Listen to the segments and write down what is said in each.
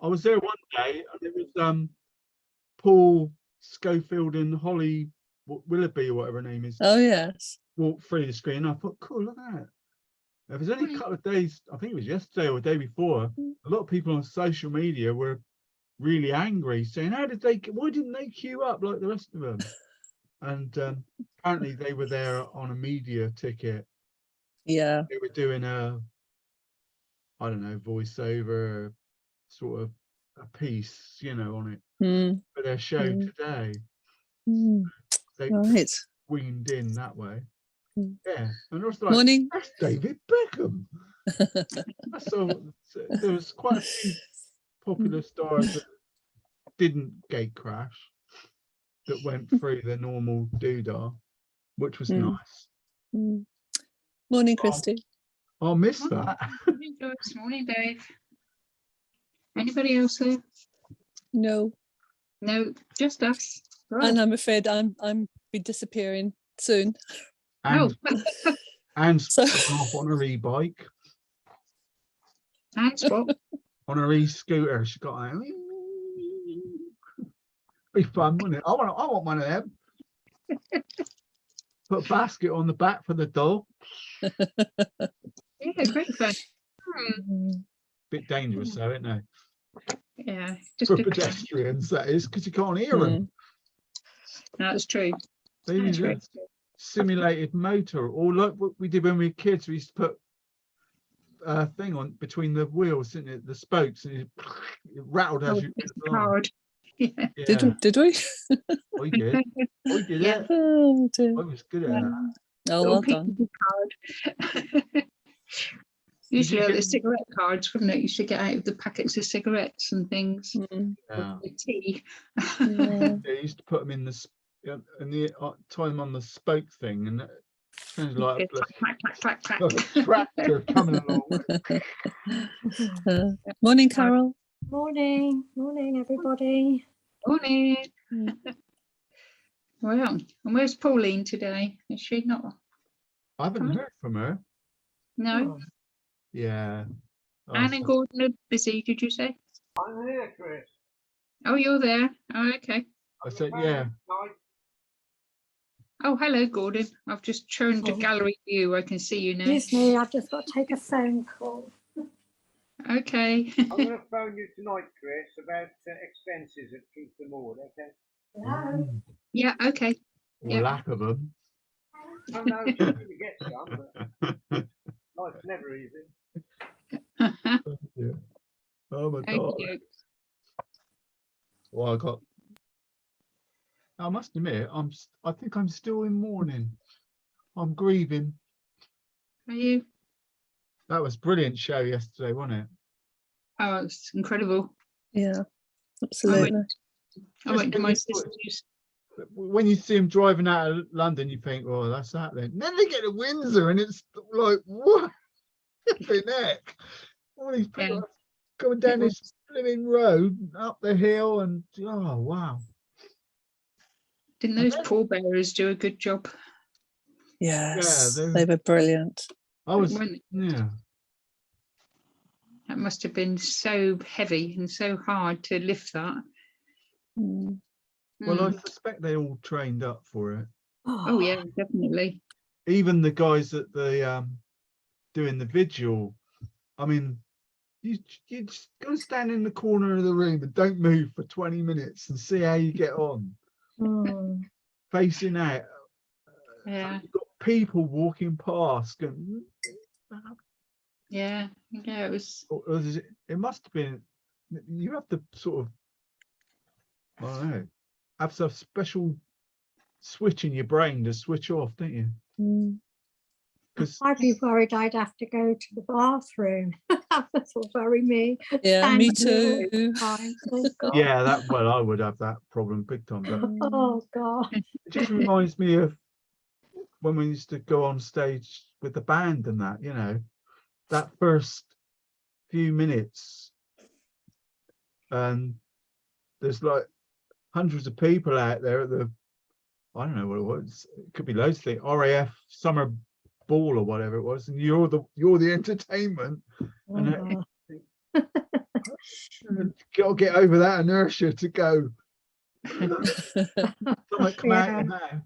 I was there one day, and it was Paul Schofield and Holly Willoughby or whatever her name is. Oh yes. Walked through the screen. I thought, cool, look at that. It was only a couple of days, I think it was yesterday or the day before, a lot of people on social media were really angry, saying, why didn't they queue up like the rest of them? And apparently they were there on a media ticket. Yeah. They were doing I don't know, voiceover, sort of a piece, on it for their show today. They Right. winged in that way. Yeah, and I was like, Morning. that's David Beckham. So there was quite a few popular stars that didn't gate crash, that went through the normal doodah, which was nice. Morning, Christy. I missed that. Morning, Joyce. Morning, Dave. Anybody else there? No. No, just us. Right. And I'm afraid I'm be disappearing soon. And Anne's So- gone off on her e-bike. And what? On her e-scooter, she got a be fun, wouldn't it? I want one of them. Put a basket on the back for the dog. Yeah, great fun. Bit dangerous though, isn't it? Yeah, just For a pedestrians, that is, because you can't hear them. That's true. They use a simulated motor, or like what we did when we were kids. We used to put a thing on between the wheels, didn't it? The spokes, and it rattled as you went along. Hard. Yeah. Yeah, Did we? we did. We did Yeah. it. Oh, dear. I was good at that. Oh, well done. Card. Usually you the get- cigarette cards, wouldn't it? You should get out of the packets of cigarettes and things. Yeah. The tea. Yeah. They used to put them in the time on the spoke thing, and it sounds like Clack, clack, clack, clack, a clack. tractor coming along. Morning, Carol. Morning, everybody. Morning. Well, and where's Pauline today? Is she not? I haven't heard from her. No. Yeah. Anne and Gordon are busy, did you say? I'm here, Chris. Oh, you're there. Oh, okay. I said, yeah. Oh, hello, Gordon. I've just turned to Oh. gallery view. I can see you now. Excuse me, I've just got to take a phone call. Okay. I'm going to phone you tonight, Chris, about expenses at Keep Them All, okay? Hello. Yeah, okay. Or Yeah. lack of them. I know you get some, but life's never easy. Yeah. Oh my Thank god. you. Well, I must admit, I think I'm still in mourning. I'm grieving. Are you? That was a brilliant show yesterday, wasn't it? Oh, it's incredible. Yeah, absolutely. I went to my Just when sister's. When you see them driving out of London, you think, "Oh, that's that." Then they get to Windsor, and it's like, what? Flipping heck! All these people Yeah. going down this living road, up the hill, and oh wow! Didn't those pallbearers do a good job? Yes, Yeah, they were brilliant. I was, When- yeah. That must have been so heavy and so hard to lift that. Mm. Well, I Mm. suspect they all trained up for it. Oh yeah, definitely. Even the guys at the doing the vigil. I mean, you just go stand in the corner of the room and don't move for 20 minutes and see how you get on. Facing out. Yeah, You've got people walking past going, yeah. It was. it must have been, you have to sort of, I don't know, have some special switch in your brain to switch off, don't you? Mm. Because I'd be worried I'd have to go to the bathroom. That's all very me. Yeah, me Standing all too. the time. Oh, God. yeah, I would have that problem big time. But Oh, God. it just reminds me of when we used to go on stage with the band and that, that first few minutes, and there's like hundreds of people out there at the, I don't know what it was, it could be loads of things, RAF summer ball or whatever it was, and you're the entertainment, and Oh, Got to get over that inertia to go. Something come out your mouth.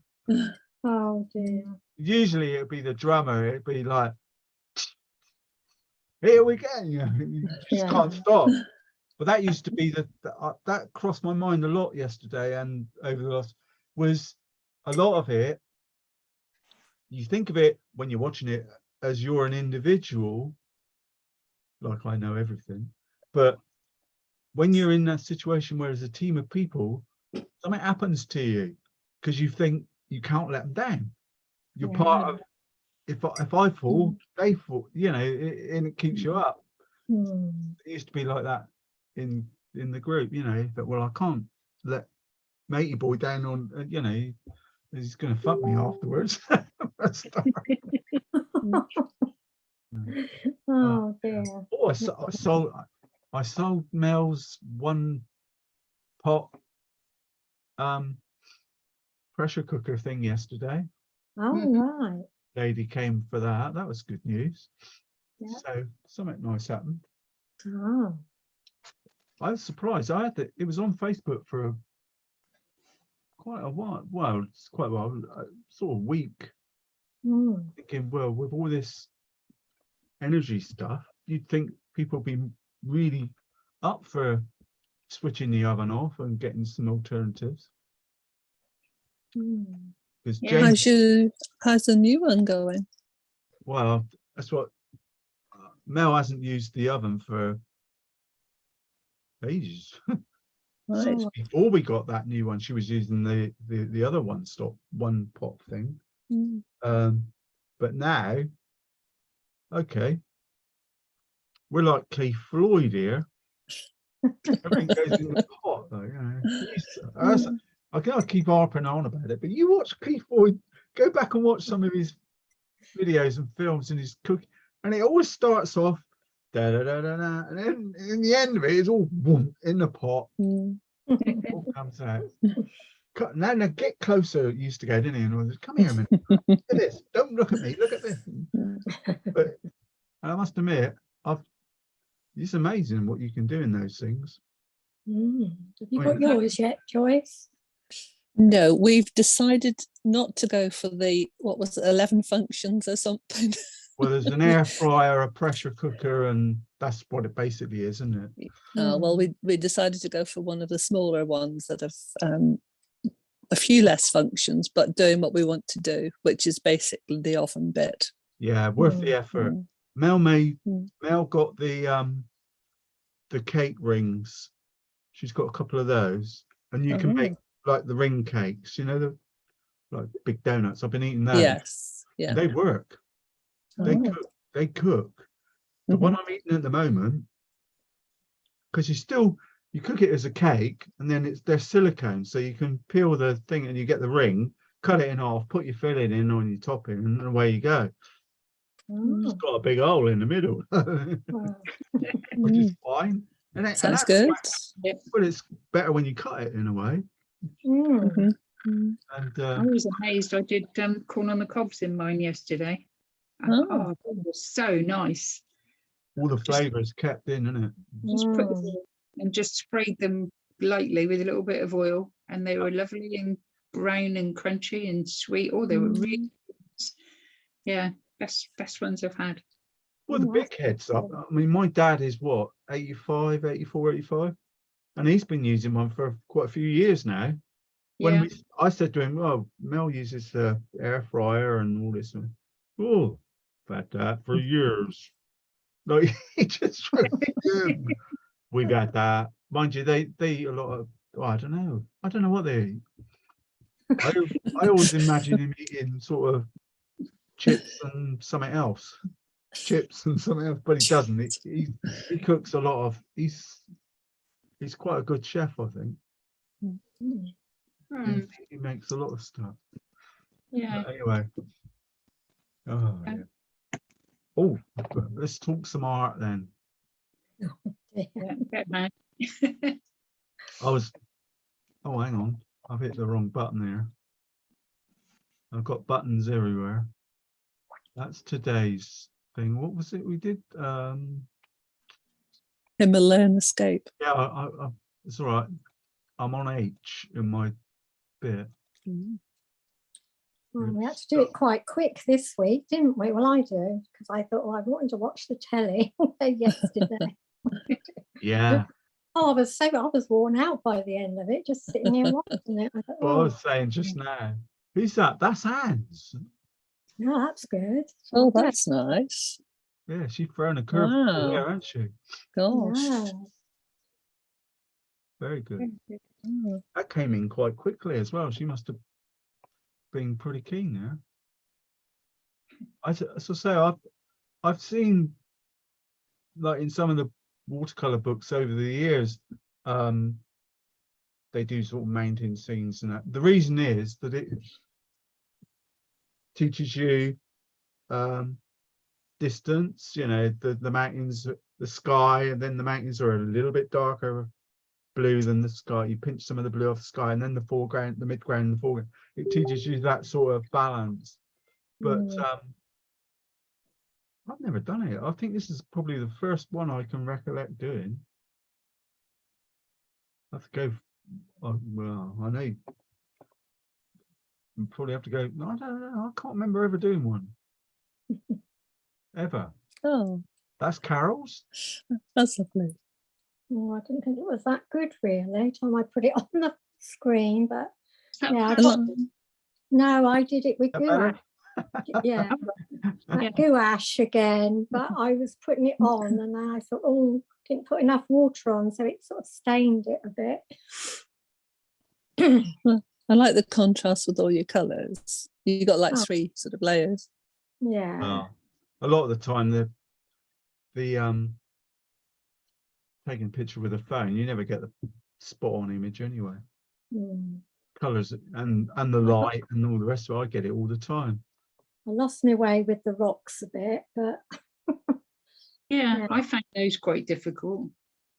Oh dear. Usually it'd be the drummer. It'd be like, here we go. You know, you just Yeah. can't stop. But that used to be that crossed my mind a lot yesterday and over the last, was a lot of it. You think of it when you're watching it as you're an individual, like I know everything, but when you're in that situation where there's a team of people, something happens to you because you think you can't let them down. You're part of, if I fall, they fall, you know, and it keeps you up. It used to be like that in the group, you know, that, well, I can't let matey boy down on, you know, he's gonna fuck me afterwards. Oh dear. Oh, I sold Mel's 1 pot pressure cooker thing yesterday. Oh right. Lady came for that. That was good news. Yeah. So something nice happened. Oh. I was surprised. I had it was on Facebook for quite a while. Well, it's quite a while, sort of week. Thinking, well, with all this energy stuff, you'd think people would be really up for switching the oven off and getting some alternatives. Because Yeah. How's the new one going? well, that's what Mel hasn't used the oven for ages. Right. Before we got that new one, she was using the other one pot thing. But now, okay, we're like Keith Floyd here. Everything goes in the pot, though. You know. I can't keep harping on about it, but you watch Keith Floyd. Go back and watch some of his videos and films and his cooking, and it always starts off da da da da da, and then in the end of it, it's all boom, in the pot. All comes out. Now get closer. It used to go, didn't he? And I was, come here a minute. Look at this. Don't look at me. Look at this. But I must admit, it's amazing what you can do in those things. Have you got yours yet, Joyce? No, we've decided not to go for the, what was it, 11 functions or something. Well, there's an air fryer, a pressure cooker, and that's what it basically is, isn't it? Well, we decided to go for one of the smaller ones that have a few less functions, but doing what we want to do, which is basically the oven bit. Yeah, worth the effort. Mel got the cake rings. She's got a couple of those, and you can make like the ring cakes, you know, the like big donuts. I've been eating those. Yes, yeah, they work. They cook. The one I'm eating at the moment, because you cook it as a cake, and then they're silicone, so you can peel the thing and you get the ring, cut it in half, put your filling in on your topping, and away you go. It's got a big hole in the middle, which is fine. And sounds good. But it's better when you cut it in a way. And I was amazed. I did corn on the cobs in mine yesterday. Oh, it was so nice. All the flavours kept in, isn't it? Just put and just sprayed them lightly with a little bit of oil, and they were lovely and brown and crunchy and sweet. Oh, they were really, yeah, best ones I've had. Well, the big heads up. I mean, my dad is what, 85, 84, 85, and he's been using one for quite a few years now. When I said to him, well, Mel uses the air fryer and all this. Oh, I've had that for years. Like, he just we've had that. Mind you, they eat a lot of, I don't know what they eat. I always imagine him eating sort of chips and something else. But he doesn't. He cooks a lot of, he's quite a good chef, I think. He makes a lot of stuff. Yeah. But anyway. Oh, yeah. Oh, let's talk some art then. Yeah, Oh, hang on. I've hit the wrong button there. I've got buttons everywhere. That's today's thing. What was it we did? Himalayan escape. Yeah, it's all right. I'm on H in my bit. Mm. Well, we had to do it quite quick this week, didn't we? Well, I do, because I thought, well, I wanted to watch the telly yesterday. Yeah. Oh, I was worn out by the end of it, just sitting here watching it. I thought, Well, I oh, was saying just now. Who's that? That's Anne's. no, that's good. Oh, Yeah. that's nice. Yeah, she's thrown a curve Wow. there, hasn't she? Gosh. Yeah. Very good. Oh. That came in quite quickly as well. She must have been pretty keen there. As I say, I've seen, like in some of the watercolor books over the years, they do sort of mountain scenes and that. The reason is that it teaches you distance, you know, the mountains, the sky, and then the mountains are a little bit darker blue than the sky. You pinch some of the blue off the sky, and then the foreground, the midground, and the foreground. It teaches you that sort of balance. But I've never done it. I think this is probably the first one I can recollect doing. I have to go. Well, I know you probably have to go. I don't know. I can't remember ever doing one. Ever. Oh, That's Carol's. that's lovely. Oh, I didn't think it was that good, really, time I put it on the screen. But yeah, I A got, lot- no, I did it with That better? gouache. Yeah, Yeah. that gouache again. But I was putting it on, and then I thought, oh, didn't put enough water on, so it sort of stained it a bit. I like the contrast with all your colours. You got like Oh. 3 sort of layers. Yeah. Oh, a lot of the time, the taking a picture with a phone, you never get the spot on image anyway. Mm. Colors and the light and all the rest of it, I get it all the time. I lost my way with the rocks a bit, but Yeah, Yeah. I found those quite difficult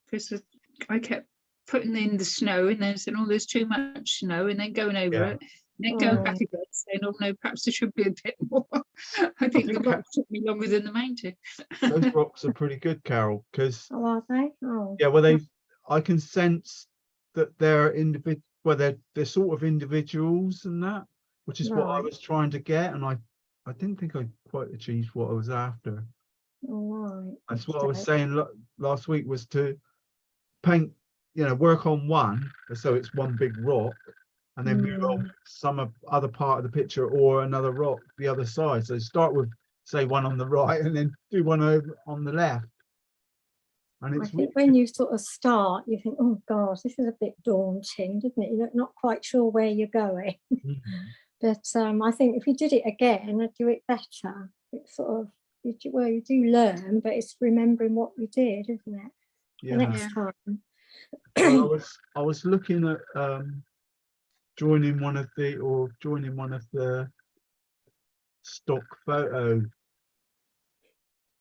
because I kept putting in the snow and then saying, oh, there's too much snow, and then going over Yeah. it, and then going Oh. back again saying, oh no, perhaps there should be a bit more. I think the think rock took me longer than the mountain. Those rocks are pretty good, Carol, because oh, are they? Oh, yeah, well, I can sense that they're individual. Well, they're sort of individuals and that, which is what I Right. was trying to get, and I didn't think I quite achieved what I was after. all right. That's what I was Okay. saying last week, was to paint, you know, work on one, so it's one big rock, and then move on some other part of the picture or another rock the other side. So start with, say, one on the right, and then do one over on the left. And I it's think when you sort of start, you think, oh gosh, this is a bit daunting, doesn't it? You're not quite sure where you're going. Mhm. But I think if you did it again, I'd do it better. It's sort of, you do learn, but it's remembering what you did, isn't it? The Yeah. next time. Well, I was looking at joining one of the stock photo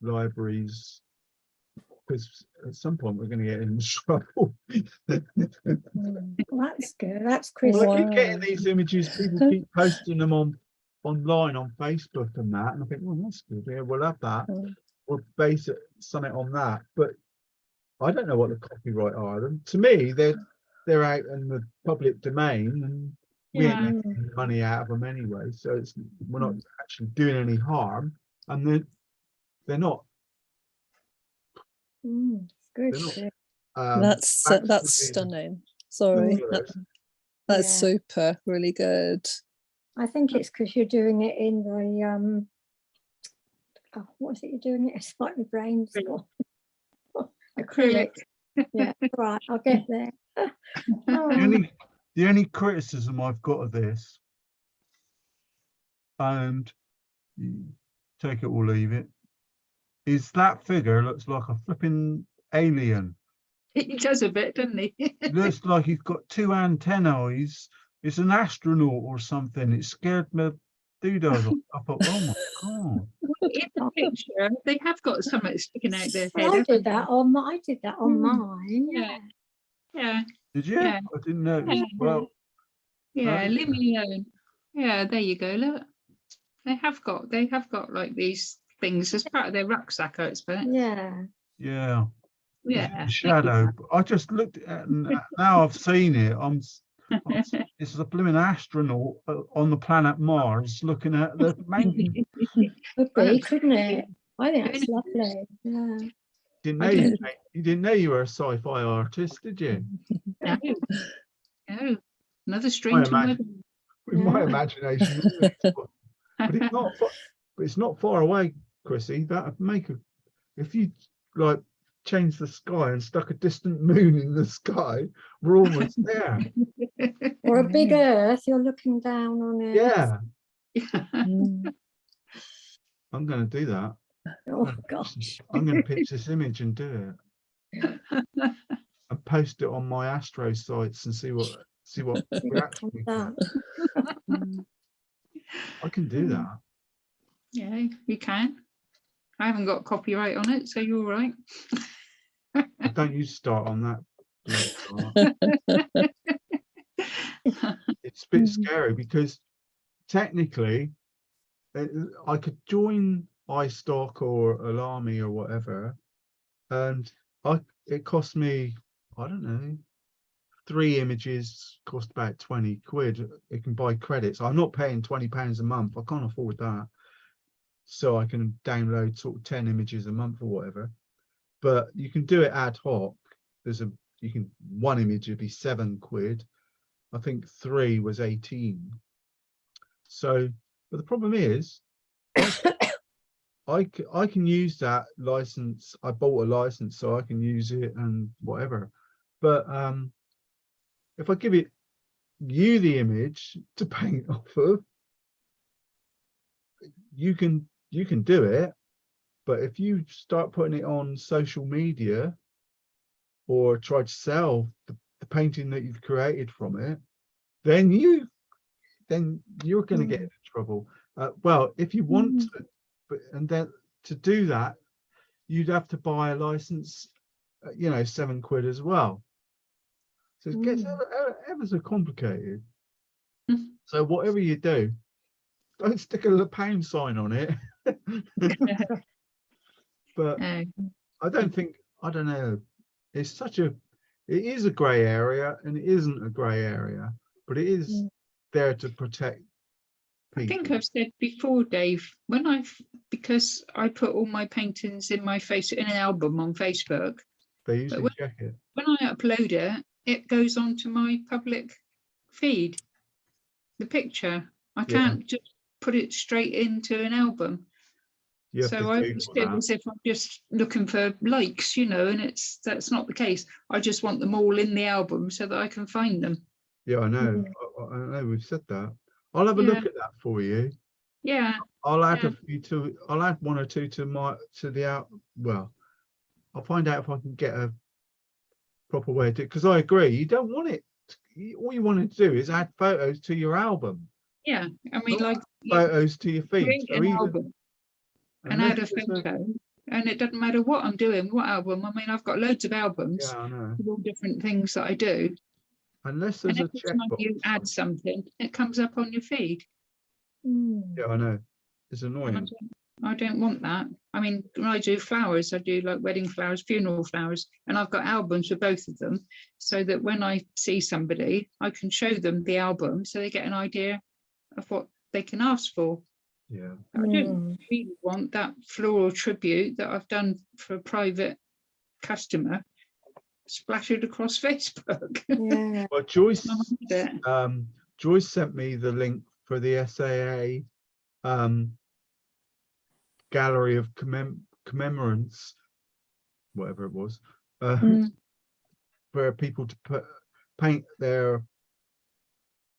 libraries, because at some point we're going to get in trouble. Well, that's good. That's Well, Chris. I keep getting Wow. these images. People keep posting them online on Facebook and that, and I think, well, that's good. Yeah, we'll have that. Mm. We'll base it something on that. But I don't know what the copyright are. And to me, they're out in the public domain, and we ain't Yeah. making money out of them anyway. So we're not actually doing any harm, and they're not. It's good. They're not. good. That's actually- stunning. Sorry. Look at this. That's Yeah. super, really good. I think it's because you're doing it in the what is it you're doing it? It's like my brain's gone. Acrylic. Yeah, right, I'll get there. The only criticism I've got of this, and you take it or leave it, is that figure looks like a flipping alien. He does a bit, doesn't he? It looks like he's got 2 antennae. It's an astronaut or something. It scared me doodles. I thought, oh my god. In the picture, they have got something sticking out their head. Well, I haven't did they? that on mine. Yeah. Yeah. Yeah, Did you? Yeah. I didn't know. Yeah. Well, yeah, Oh. leave me alone. Yeah, there you go. Look, they have got like these things as part of their rucksack, I expect. Yeah. yeah. Yeah. shadow. I just looked at it and now I've seen it. It's a blooming astronaut on the planet Mars looking at the mountain. Could be, couldn't it? I think that's Who knows? lovely. Yeah. Didn't I know don't- you didn't know you were a sci-fi artist, did you? No. No. Another My string to my imagine- With my Yeah. imagination, but it's not. But it's not far away, Chrissy. That'd make a. If you like change the sky and stuck a distant moon in the sky, we're almost there. Or a big earth, you're looking down on it. Yeah, Mm. I'm going to do that. Oh gosh. I'm going to pitch this image and do it and post it on my Astro sites and see what reaction we get. I can do that. Yeah, you can. I haven't got copyright on it, so you're all right. Don't you start on that. It's a bit scary because technically I could join iStock or Alarmy or whatever, and it cost me, I don't know, 3 images cost about 20 quid. It can buy credits. I'm not paying £20 a month. I can't afford that. So I can download sort of 10 images a month or whatever. But you can do it ad hoc. One image would be 7 quid. I think 3 was 18. So, but the problem is, I can use that license. I bought a license so I can use it and whatever. But if I give you the image to paint off of, you can do it. But if you start putting it on social media or try to sell the painting that you've created from it, then you're going to get into trouble. Well, if you want to, and then to do that, you'd have to buy a license, 7 quid as well. So it gets ever so complicated. So whatever you do, don't stick a pound sign on it. But I don't know. It is a grey area and it isn't a grey area, but it is there to protect people. I think I've said before, Dave, because I put all my paintings in an album on Facebook. They usually check it. When I upload it, it goes onto my public feed. The picture, I can't just put it straight into an album. So I always feel as if I'm just looking for likes, and that's not the case. I just want them all in the album so that I can find them. Yeah, I know. I know we've said that. I'll have a look at that for you. Yeah. I'll add I'll add 1 or 2 well, I'll find out if I can get a proper way to, because I agree, you don't want it. All you want to do is add photos to your album. Yeah, I mean, not photos to your feed. Create an album and add a photo, and it doesn't matter what I'm doing, what album. I mean, I've got loads of albums with all different things that I do. Unless there's a checkbox. You add something, it comes up on your feed. Yeah, I know. It's annoying. I don't want that. I mean, when I do flowers, I do like wedding flowers, funeral flowers, and I've got albums for both of them, so that when I see somebody, I can show them the album so they get an idea of what they can ask for. Yeah. I don't really want that floral tribute that I've done for a private customer splattered across Facebook. Yeah. Well, Joyce sent me the link for the SAA gallery of commemorants, whatever it was, where people to paint their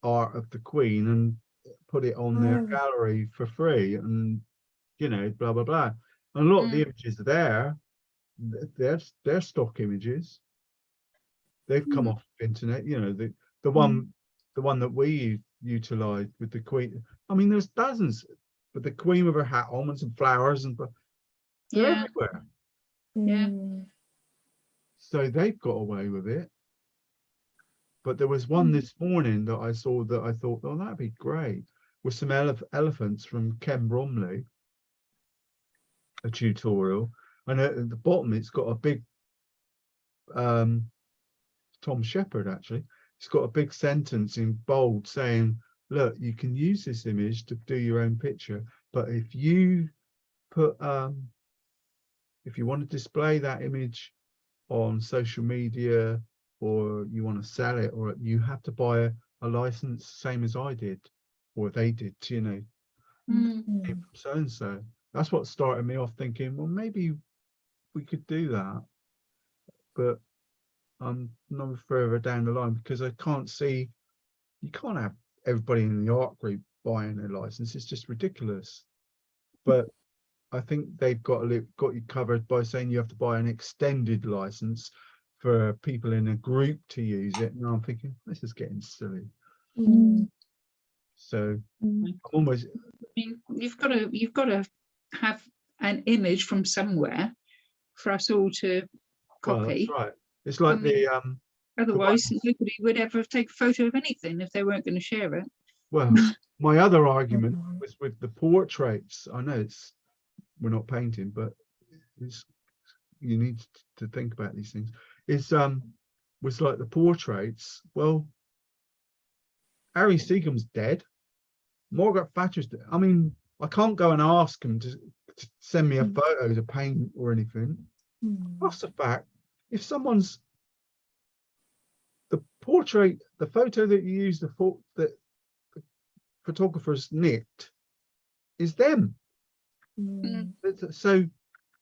art of the Queen and put it on their gallery for free, and blah blah blah. And a lot of the images are they're stock images. They've come off the internet. The one that we utilized with the Queen. I mean, there's dozens, but the Queen with her hat on and some flowers and they're everywhere. Yeah. So they've got away with it. But there was one this morning that I saw that I thought, oh, that'd be great, with some elephants from Ken Bromley, a tutorial, and at the bottom it's got a big Tom Shepherd, actually. He's got a big sentence in bold saying, look, you can use this image to do your own picture, but if you put if you want to display that image on social media, or you want to sell it, or you have to buy a license, same as I did, or they did, you know, Mm. so and so. That's what started me off thinking, well, maybe we could do that, but I'm no further down the line, because I can't see, you can't have everybody in the art group buying a license. It's just ridiculous. But I think they've got you covered by saying you have to buy an extended license for people in a group to use it. And I'm thinking, this is getting silly. Mm. So Mm. I'm almost, I mean, you've got to have an image from somewhere for us all to well, that's copy. right. It's like the Otherwise, nobody would ever take a photo of anything if they weren't going to share it. well, my other argument was with the portraits. I know we're not painting, but it's, you need to think about these things. It's was like the portraits. Well, Harry Secombe's dead. Margaret Thatcher's dead. I mean, I can't go and ask him to send me a photo to paint or anything. Plus the fact, if someone's the portrait, the photo that you use, the photographer's nicked is them. Mm. So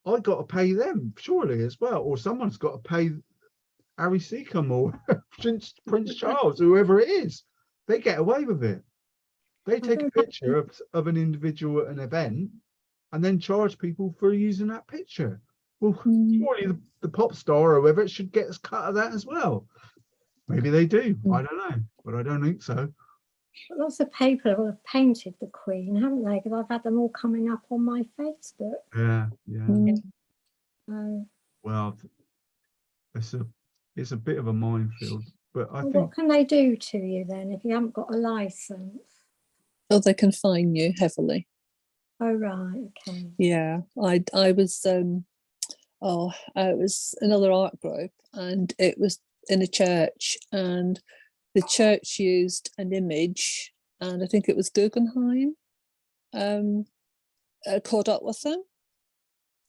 I got to pay them surely as well, or someone's got to pay Harry Secombe or Prince Charles, whoever it is. They get away with it. They take a picture of an individual at an event and then charge people for using that picture. Well, surely the pop star or whoever, it should get a cut of that as well. Maybe they do. I don't know, but I don't think so. Lots of people have painted the Queen, haven't they? Because I've had them all coming up on my Facebook. Yeah. So, Well, it's a bit of a minefield, but I think what can they do to you then if you haven't got a license? Oh, they can fine you heavily. Oh right, okay. Yeah, I was it was another art group, and it was in a church, and the church used an image, and I think it was Guggenheim caught up with them,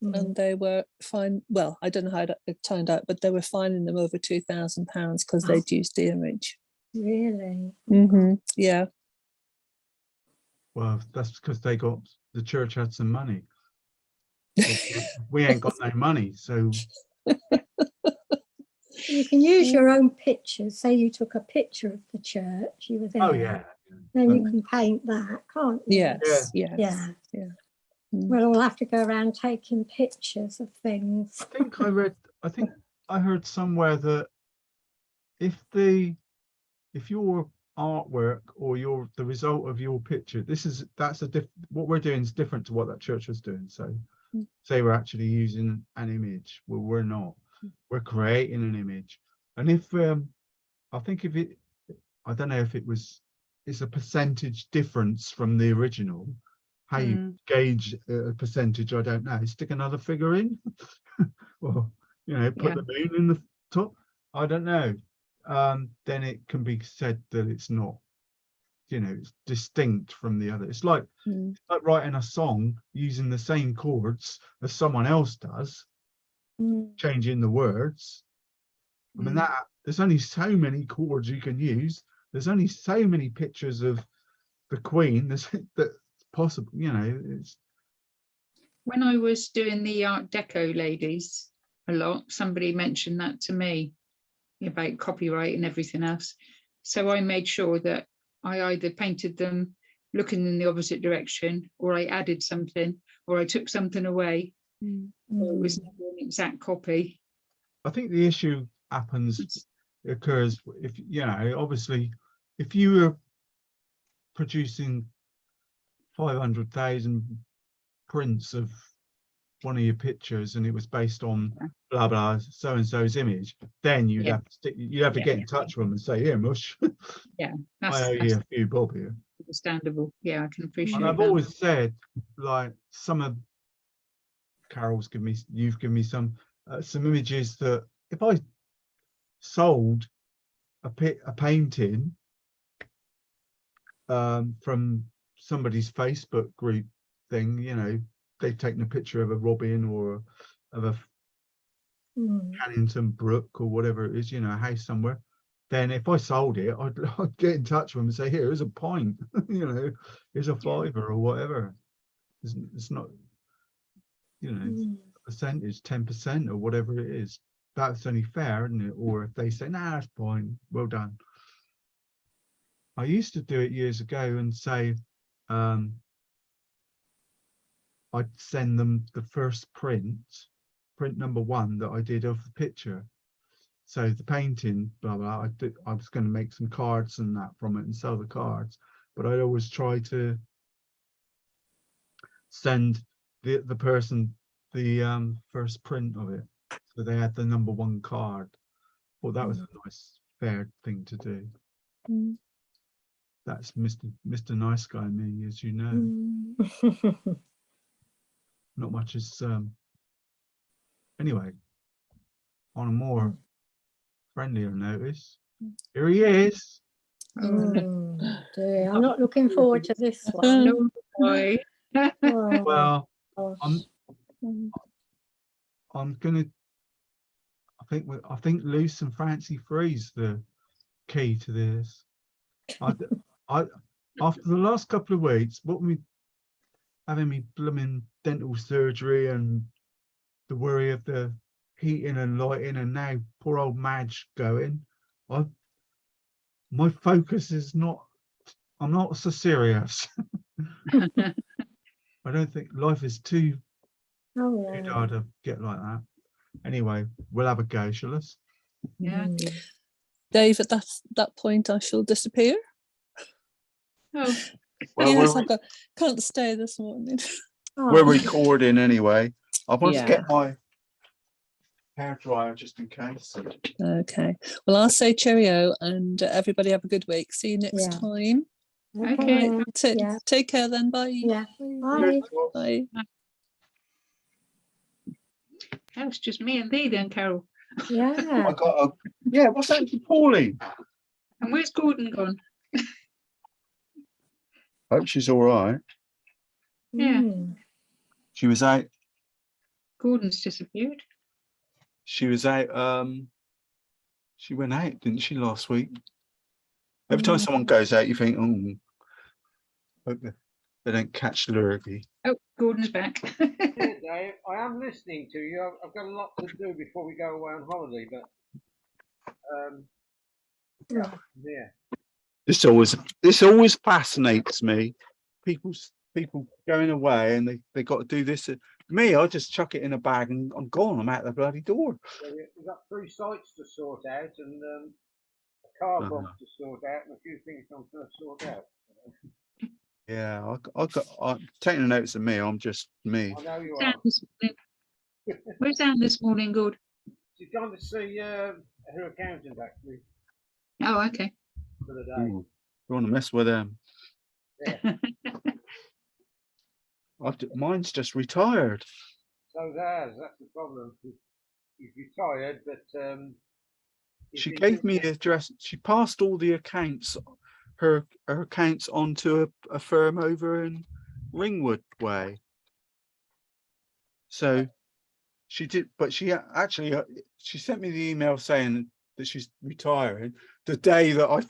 and they were fined. Well, I don't know how it turned out, but they were fining them over £2,000 because they'd used the image. Really? Yeah. well, that's because the church had some money. We ain't got no money, so You can use your own pictures. Say you took a picture of the church, you were there. oh yeah. Then you can paint that, can't you? Yes. Yeah. Yeah. We'll all have to go around taking pictures of things. I think I heard somewhere that if your artwork or the result of your picture, what we're doing is different to what that church was doing. So say we're actually using an image, well, we're not. We're creating an image. And if I think I don't know if it's a percentage difference from the original. How you gauge a percentage, I don't know. Stick another figure in, or put the moon in the top. I don't know. Then it can be said that it's not, it's distinct from the other. It's like writing a song using the same chords as someone else does, changing the words. I mean, there's only so many chords you can use. There's only so many pictures of the Queen that's possible. It's When I was doing the Art Deco ladies a lot, somebody mentioned that to me about copyright and everything else. So I made sure that I either painted them looking in the opposite direction, or I added something, or I took something away. So it was never an exact copy. I think the issue occurs if obviously if you were producing 500,000 prints of one of your pictures and it was based on blah blah so and so's image, then you'd have to get in touch with them and say, here, mush, Yeah, I owe you a few bob here. Understandable. Yeah, I can appreciate And I've that. always said, like, some of Carol's you've given me some images that if I sold a painting from somebody's Facebook group thing. You know, they've taken a picture of a robin or of a Cannington Brook or whatever it is, you know, a house somewhere. Then if I sold it, I'd get in touch with them and say, here's a pint, you know, here's a £5 or whatever. It's not, you know, percentage, 10% or whatever it is. That's only fair, isn't it? Or if they say, nah, that's fine, well done. I used to do it years ago and say, I'd send them the first print number 1 that I did of the picture. So the painting, blah, blah, I was going to make some cards and that from it and sell the cards. But I'd always try to send the person the first print of it. So they had the number 1 card. Well, that was a nice, fair thing to do. That's Mr. Nice Guy me, as you know. Not much is anyway, on a more friendlier notice, here he is. Dear, I'm not looking forward to this one. No boy. Oh, Well, gosh. I'm gonna, I think loose and fancy free's the key to this. I after the last couple of weeks, what we having me blooming dental surgery and the worry of the heating and lighting, and now poor old Madge going, my focus is not, I'm not so serious. I don't think life is too hard to get like that. Anyway, we'll have a go, shall us? Yeah. Dave, at that point, I shall disappear. Oh, Well, Yes, can't stay this morning. we're recording anyway. I want to Yeah. get my hair dryer just in case. Okay. Well, I'll say cheerio and everybody have a good week. See you next time. okay. Yeah. Take care then. Bye. Yeah. Bye. Bye. That's just me and thee then, Carol. Yeah. I got a what's that to Pauline? And where's Gordon gone? Hope she's all right. Yeah. She was out. Gordon's disappeared. She was out. She went out, didn't she, last week? Every time someone goes out, you think, oh, hope they don't catch the lurgy. Oh, Gordon's back. Yeah, Dave, I am listening to you. I've got a lot to do before we go away on holiday, but yeah. This always fascinates me. People going away and they got to do this. Me, I just chuck it in a bag and I'm gone. I'm out the bloody door. So we've got 3 sites to sort out and a car bomb to sort out and a few things I'm going to sort out. Yeah, I'm taking notes of me. I'm just me. I know you Down are. this morning. Where's Anne this morning, Gord? She's gone to see her accountant actually Oh, okay. for the day. Ooh, you want to mess with them? Yeah. Mine's just retired. So that's the problem. He's retired, but She gave me the address. She passed all the accounts, her accounts onto a firm over in Ringwood Way. So she did, but she actually she sent me the email saying that she's retiring the day that I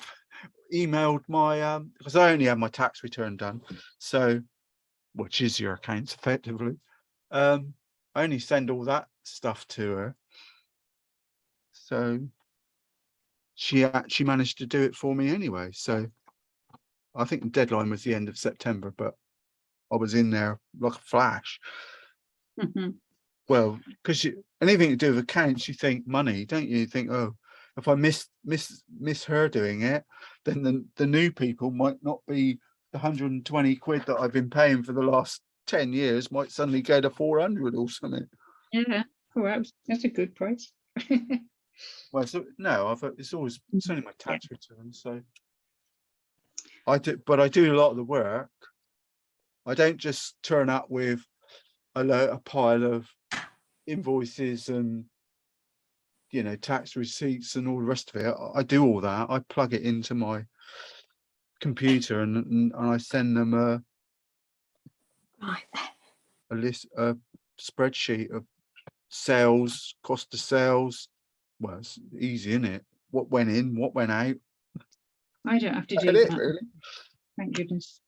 emailed my because I only had my tax return done, so which is your accounts effectively. I only send all that stuff to her, so she actually managed to do it for me anyway. So I think the deadline was the end of September, but I was in there like a flash. Well, because anything to do with accounts, you think money, don't you? You think, oh, if I miss her doing it, then the new people might not be the 120 quid that I've been paying for the last 10 years might suddenly go to 400 or something. Yeah. Oh, that's a good price. Well, so no, it's only my tax return, so I do a lot of the work. I don't just turn up with a pile of invoices and you know, tax receipts and all the rest of it. I do all that. I plug it into my computer and I send them a Right. list, a spreadsheet of sales, cost of sales. Well, it's easy, isn't it? What went in, what went out. I don't have to do That's it, that. really. Thank goodness.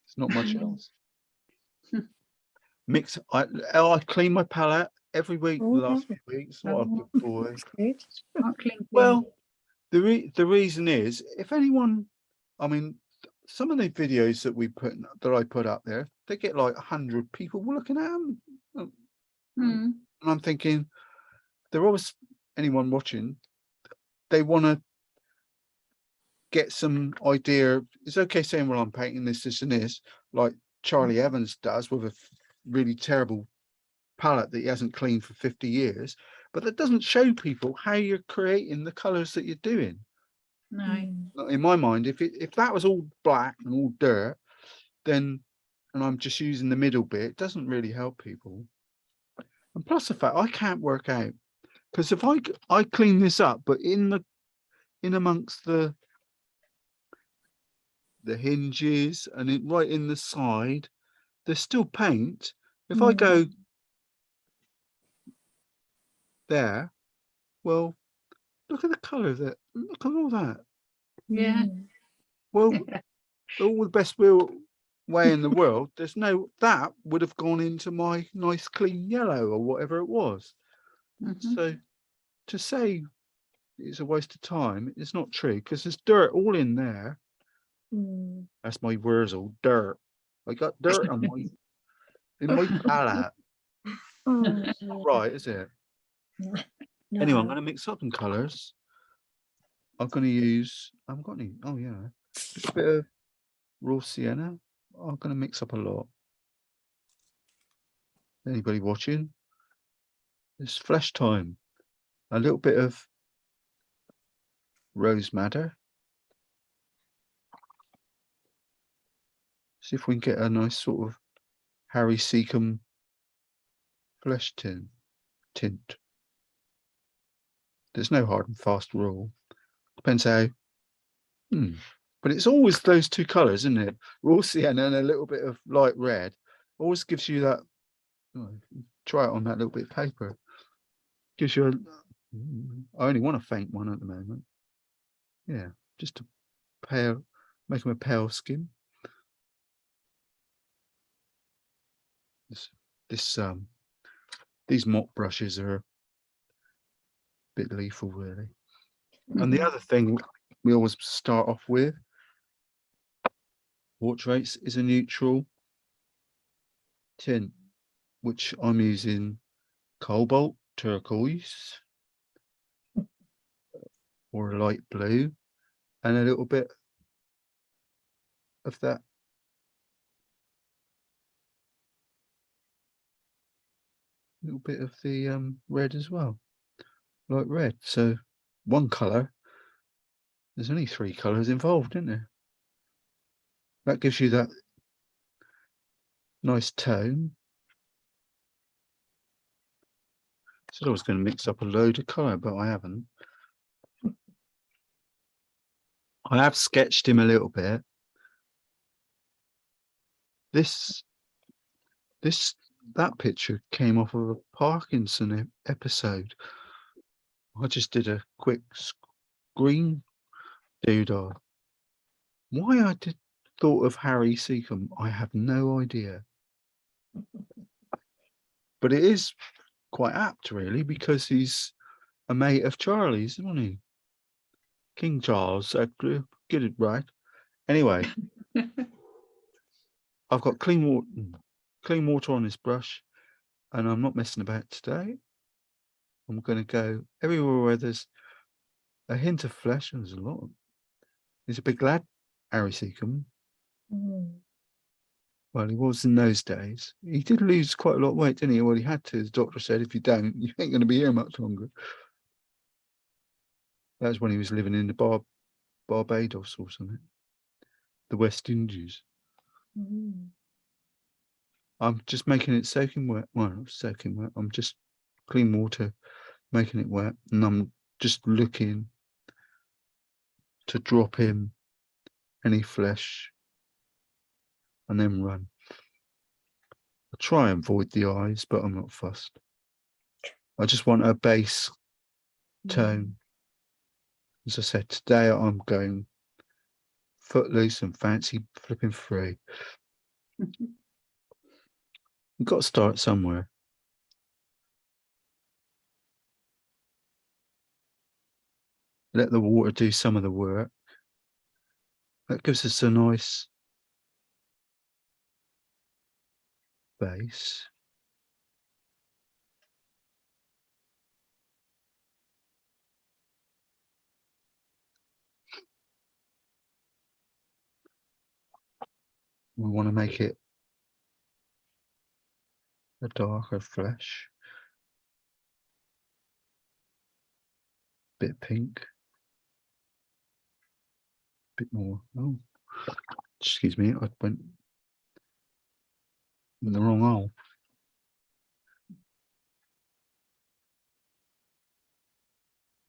It's not much else. Mix. I clean my palette every week. Oh, The last yeah. few weeks. What a good boy. That's good. Not clean. Well, the reason is, if anyone, I mean, some of the videos that I put up there, they get like 100 people looking at them, Hmm. and I'm thinking, they're always, anyone watching, they want to get some idea. It's okay saying, well, I'm painting this and this, like Charlie Evans does with a really terrible palette that he hasn't cleaned for 50 years, but that doesn't show people how you're creating the colors that you're doing. No. Mm. In my mind, if that was all black and all dirt, then, and I'm just using the middle bit, it doesn't really help people. And plus the fact I can't work out, because if I clean this up, but in amongst the hinges and right in the side, there's still paint. If I go there, well, look at the color of it. Look at all that. Yeah. Mm. Well, all the best way in the world, there's no, that would have gone into my nice clean yellow or whatever it was. Mhm. So to say it's a waste of time, it's not true, because there's dirt all in there. Mm. That's my Wurzel, dirt. I got dirt on my in my palette. Oh, Not right, is it? no. Anyway, I'm going to mix up some colours. I'm going to use, I've got any, oh yeah, just a bit of raw sienna. I'm going to mix up a lot. Anybody watching? It's flesh time. A little bit of rose madder. See if we can get a nice sort of Harry Secombe flesh tint. There's no hard and fast rule. Depends how. But it's always those two colours, isn't it? Raw sienna and a little bit of light red. Always gives you that. Oh, try it on that little bit of paper. Gives you a. I only want a faint one at the moment. Yeah, just a pale, make them a pale skin. These mop brushes are a bit lethal, really. And the other thing we always start off with, Portraits, is a neutral tint, which I'm using cobalt, turquoise, or a light blue, and a little bit of that little bit of the red as well, light red. So one color, there's only 3 colors involved, isn't there? That gives you that nice tone. Said I was going to mix up a load of color, but I haven't. I have sketched him a little bit. That picture came off of a Parkinson episode. I just did a quick screen doodle. Why I thought of Harry Secombe, I have no idea. But it is quite apt, really, because he's a mate of Charlie's, isn't he? King Charles, get it right. Anyway, I've got clean water on this brush, and I'm not messing about today. I'm going to go everywhere where there's a hint of flesh, and there's a lot. He's a big lad, Harry Secombe. Well, he was in those days. He did lose quite a lot of weight, didn't he? Well, he had to. The doctor said, if you don't, you ain't going to be here much longer. That was when he was living in the Barbados or something, the West Indies. I'm just making it soaking wet. Well, not soaking wet. I'm just clean water, making it wet, and I'm just looking to drop in any flesh and then run. I try and avoid the eyes, but I'm not fussed. I just want a base tone. As I said, today I'm going footloose and fancy flipping free. You've got to start somewhere. Let the water do some of the work. That gives us a nice base. We want to make it a darker flesh. Bit pink. Bit more. Oh, excuse me, I went in the wrong hole.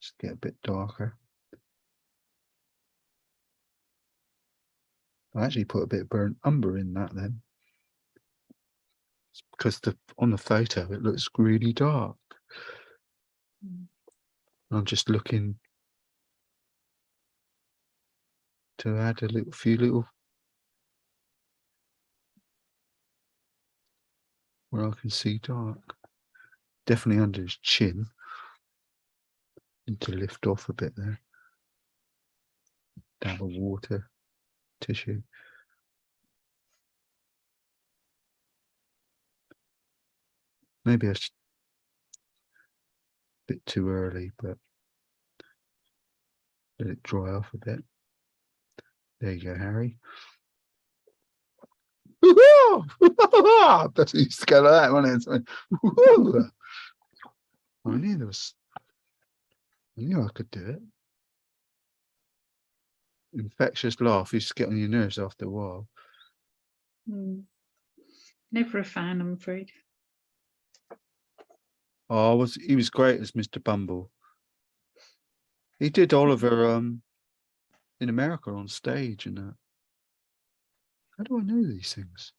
Just get a bit darker. I actually put a bit of burnt umber in that then. It's because on the photo it looks really dark. I'm just looking to add a few little where I can see dark. Definitely under his chin. Need to lift off a bit there. Dab of water, tissue. Maybe it's a bit too early, but let it dry off a bit. There you go, Harry. That's what you used to go like that, wasn't it? I knew I could do it. Infectious laugh used to get on your nerves after a while. Never a fan, I'm afraid. Oh, he was great as Mr. Bumble. He did Oliver in America on stage and that. How do I know these things?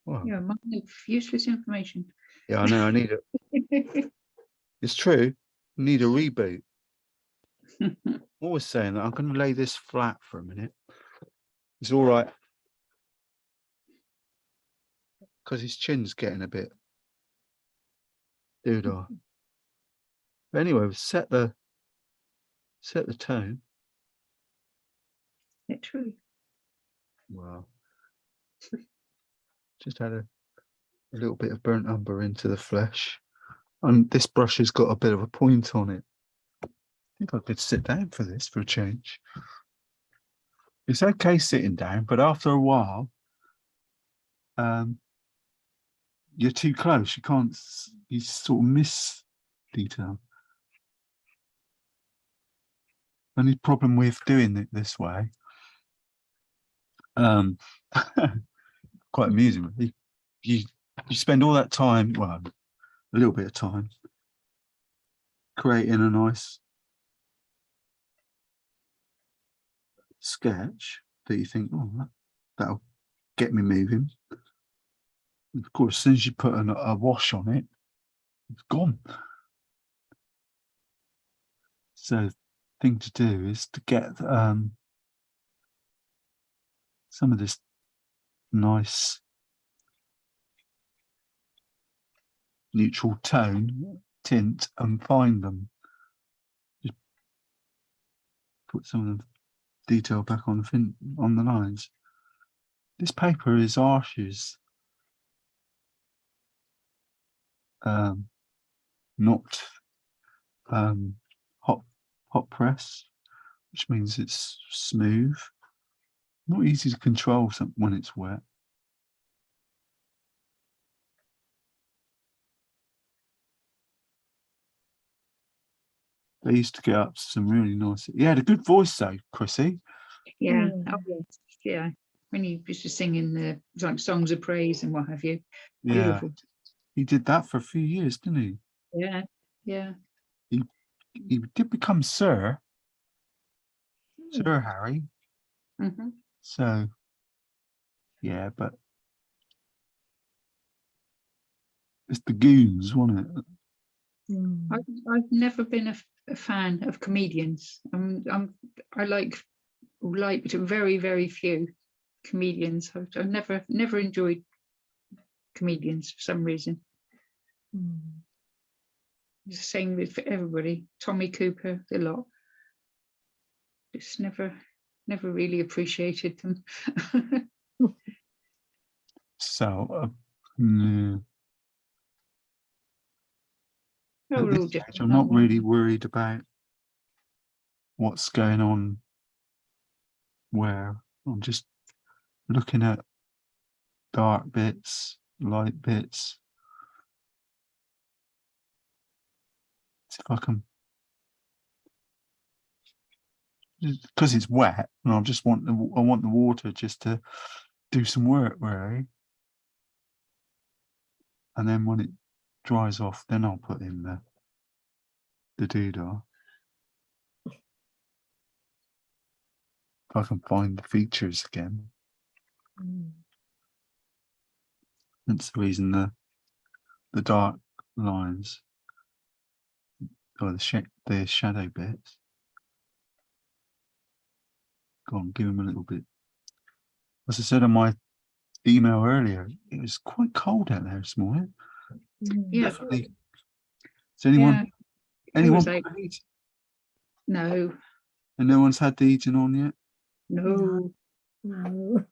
Wow. Yeah, mind of useless information. Yeah, I know. I need it. It's true. I need a reboot. I'm always saying that I'm going to lay this flat for a minute. It's all right. Because his chin's getting a bit doodah. But anyway, we've set the tone. Literally. Wow. Just add a little bit of burnt umber into the flesh. And this brush has got a bit of a point on it. I think I could sit down for this for a change. It's okay sitting down, but after a while, you're too close. You sort of miss detail. Only problem with doing it this way, quite amusing. You spend all that time, well, a little bit of time, creating a nice sketch that you think, oh, that'll get me moving. And of course, as soon as you put a wash on it, it's gone. So the thing to do is to get some of this nice neutral tone tint and find them. Just put some of the detail back on the lines. This paper is Arches, not hot press, which means it's smooth. Not easy to control when it's wet. They used to get up to some really nice. He had a good voice though, Chrissy. Yeah. Oh, yes. Yeah. When you used to sing in the like songs of praise and what have you. Yeah. Beautiful. He did that for a few years, didn't he? Yeah, yeah. He did become Sir Harry. Hmm. So yeah, but it's the goons, wasn't it? I've never been a fan of comedians. I liked very, very few comedians. I've never enjoyed comedians for some reason. It's the same with everybody. Tommy Cooper, a lot. Just never really appreciated them. So no. We're At all this stage, different, I'm not aren't we? really worried about what's going on where. I'm just looking at dark bits, light bits. See if I can, because it's wet, and I want the water just to do some work, really. And then when it dries off, then I'll put in the doodah. If I can find the features again. That's the reason the dark lines or the shadow bits. Go on, give them a little bit. As I said on my email earlier, it was quite cold out there this morning. Yeah. Definitely. Is anyone was like, got heat? no, And no one's had the heating on yet? no. No.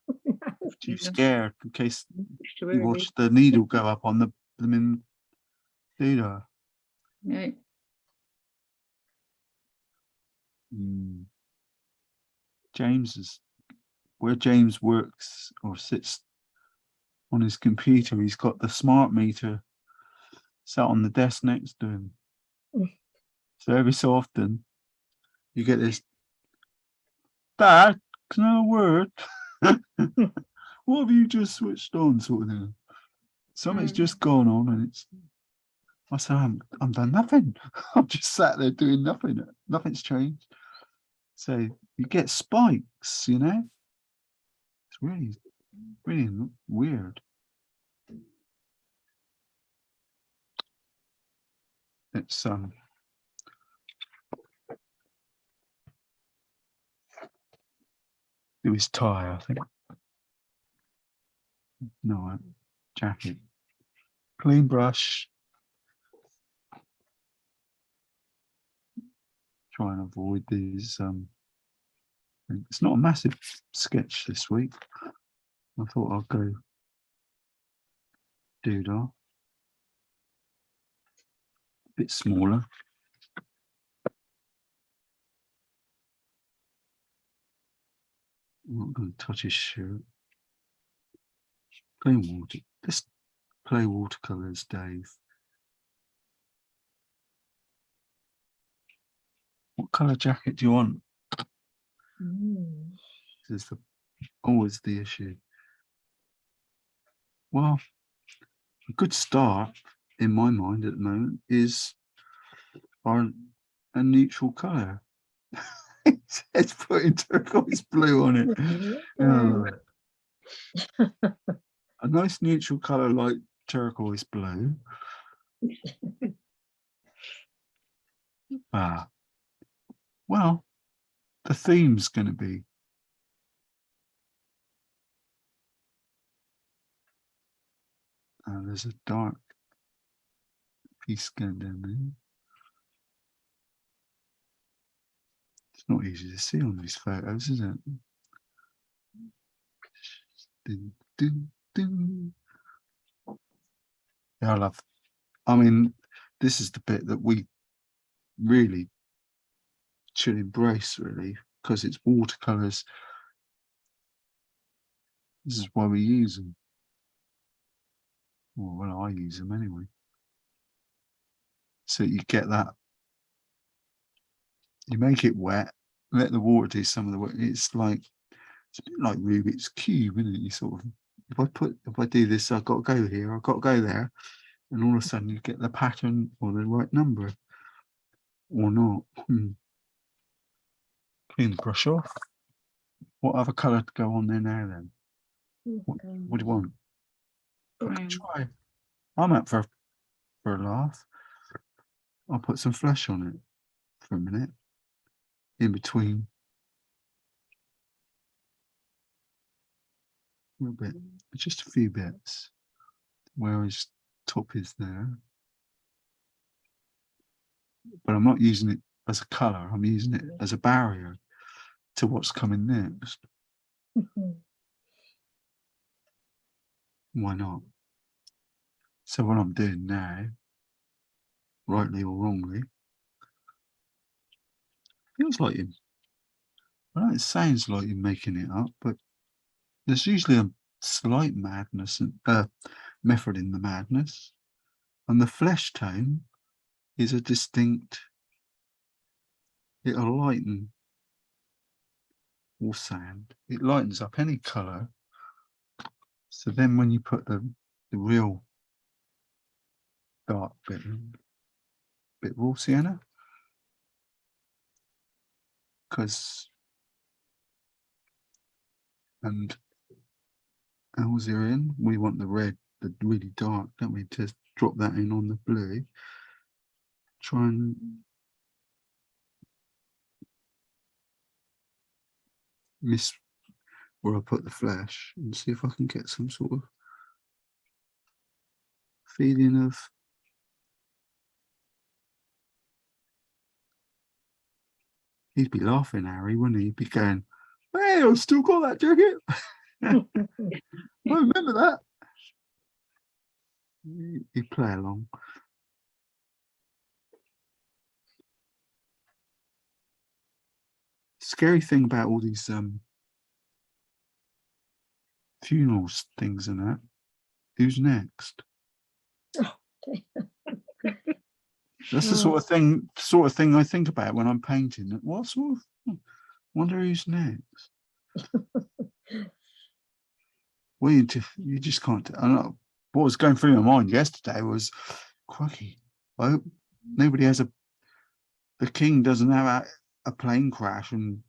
Too No. scared in case It's too you early. watch the needle go up on the blooming doodah. Yeah. Where James works or sits on his computer, he's got the smart meter sat on the desk next to him. So every so often you get this, Dad, can I have a word? What have you just switched on, sort of thing? Something's just gone on, and I said, I'm done nothing. I'm just sat there doing nothing. Nothing's changed. So you get spikes, you know. It's really, really weird. It's do his tie, I think. No, jacket. Clean brush. Try and avoid these. It's not a massive sketch this week. I thought I'll go doodah. A bit smaller. I'm not going to touch his shirt. Plain water. Let's play watercolors, Dave. What colour jacket do you want? This is always the issue. Well, a good start in my mind at the moment is a neutral colour. It's putting turquoise blue on it. A nice neutral colour like turquoise blue. Well, the theme's going to be there's a dark piece going down there. It's not easy to see on these photos, is it? Dun, dun, dun. Yeah, I mean, this is the bit that we really should embrace, really, because it's watercolors. This is why we use them. Well, I use them anyway. So you get that. You make it wet, let the water do some of the work. It's a bit like Rubik's Cube, isn't it? You sort of, if I do this, I've got to go here, I've got to go there. and all of a sudden you get the pattern or the right number or not. Clean the brush off. What other colour to go on there now then? What do you want? I Brown. could try. I'm up for a laugh. I'll put some flesh on it for a minute. In between. A little bit. Just a few bits. Where his top is there. But I'm not using it as a colour. I'm using it as a barrier to what's coming next. Why not? So what I'm doing now, rightly or wrongly, feels like him. I know it sounds like you're making it up, but there's usually a slight madness and method in the madness, and the flesh tone is a distinct. It'll lighten or sand. It lightens up any colour. So then, when you put the real dark bit in, bit raw sienna, and as you're in, we want the red, the really dark, don't we? To drop that in on the blue. Try and miss where I put the flesh and see if I can get some sort of feeling of he'd be laughing, Harry, wouldn't he? He'd be going, "Hey, I've still got that jacket." I remember that. He'd play along. Scary thing about all these funerals things and that. Who's next? That's the sort of thing I think about when I'm painting. What sort of? Wonder who's next. Well, you just can't. I know, what was going through my mind yesterday was, crikey, I hope nobody has the king doesn't have a plane crash and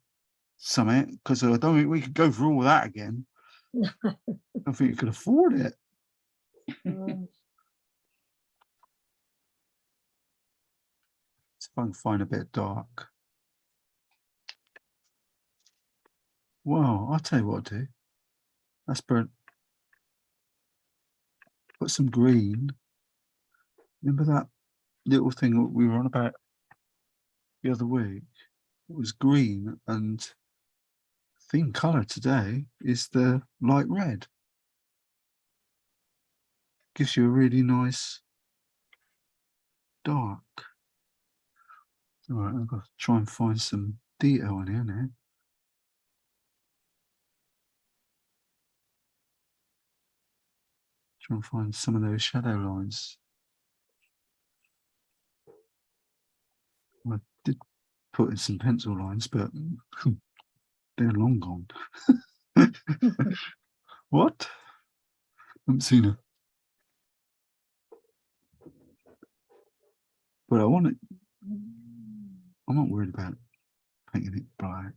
something, because I don't think we could go through all that again. I don't think you could afford it. It's if I can find a bit dark. Well, I'll tell you what I'll do. That's burnt. Put some green. Remember that little thing that we were on about the other week? It was green, and theme colour today is the light red. Gives you a really nice dark. All right, I've got to try and find some detail in here now. Try and find some of those shadow lines. I did put in some pencil lines, but they're long gone. What? Haven't seen it. But I want it. I'm not worried about painting it black.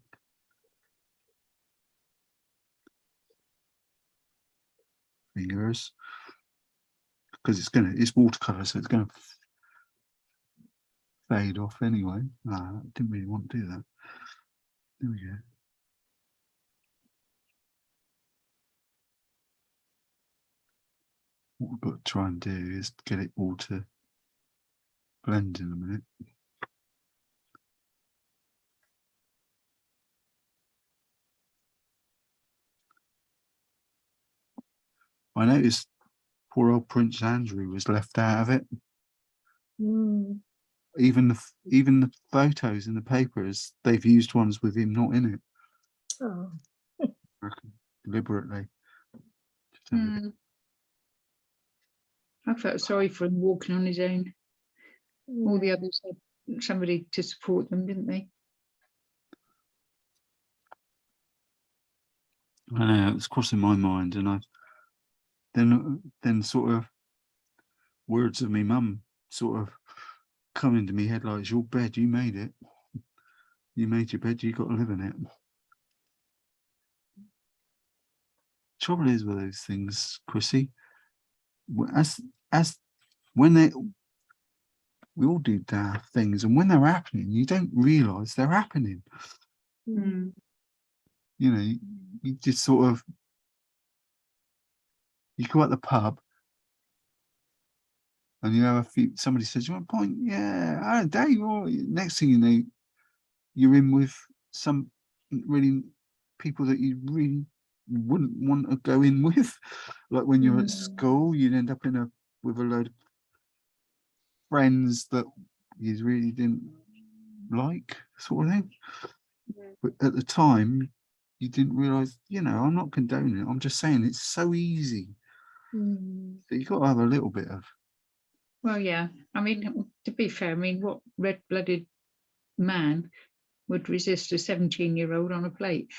Fingers, because it's watercolor, so it's gonna fade off anyway. I didn't really want to do that. There we go. What we've got to try and do is get it all to blend in a minute. I noticed poor old Prince Andrew was left out of it. Even the photos in the papers, they've used ones with him not in it. Oh. I reckon, deliberately. I felt sorry for him walking on his own. All the others had somebody to support them, didn't they? I know, it was crossing my mind, and I then sort of words of me mum sort of come into me head like, it's your bed, you made it. You made your bed, you got to live in it. Trouble is with those things, Chrissy, as when we all do daft things, and when they're happening, you don't realise they're happening. Mm. You know, you just sort of, you go at the pub and you have a few, somebody says, you want a pint? Yeah, I don't dare you. Next thing you know, you're in with some really people that you really wouldn't want to go in with. Like when you're at school, you'd end up with a load of friends that you really didn't like, sort of thing. But at the time, you didn't realise, you know, I'm not condoning it. I'm just saying it's so easy. So you've got to have a little bit of. Well, yeah. I mean, to be fair, I mean, what red-blooded man would resist a 17-year-old on a plate?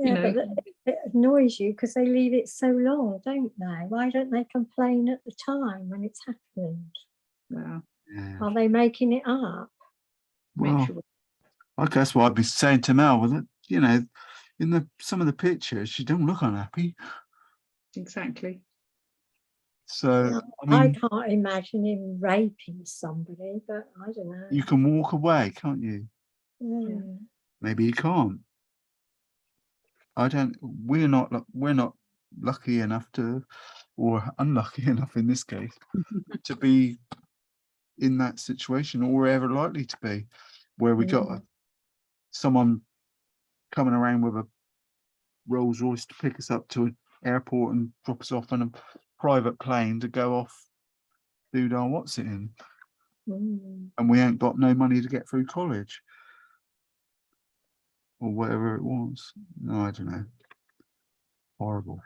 Yeah, know. but it annoys you because they leave it so long, don't they? Why don't they complain at the time when it's happened? Well, Yeah. Are they making it up? Well, sure. I guess what I'd be saying to Mel was that, you know, in some of the pictures, she don't look unhappy. Exactly. So, Yeah, I I mean, can't imagine him raping somebody, but I don't know. you can walk away, can't you? Mm. Maybe you can't. We're not lucky enough to, or unlucky enough in this case, to be in that situation, or ever likely to be, where we got someone coming around with a Rolls Royce to pick us up to an airport and drop us off on a private plane to go off do our what's it in, and we ain't got no money to get through college or whatever it was. No, I don't know. Horrible.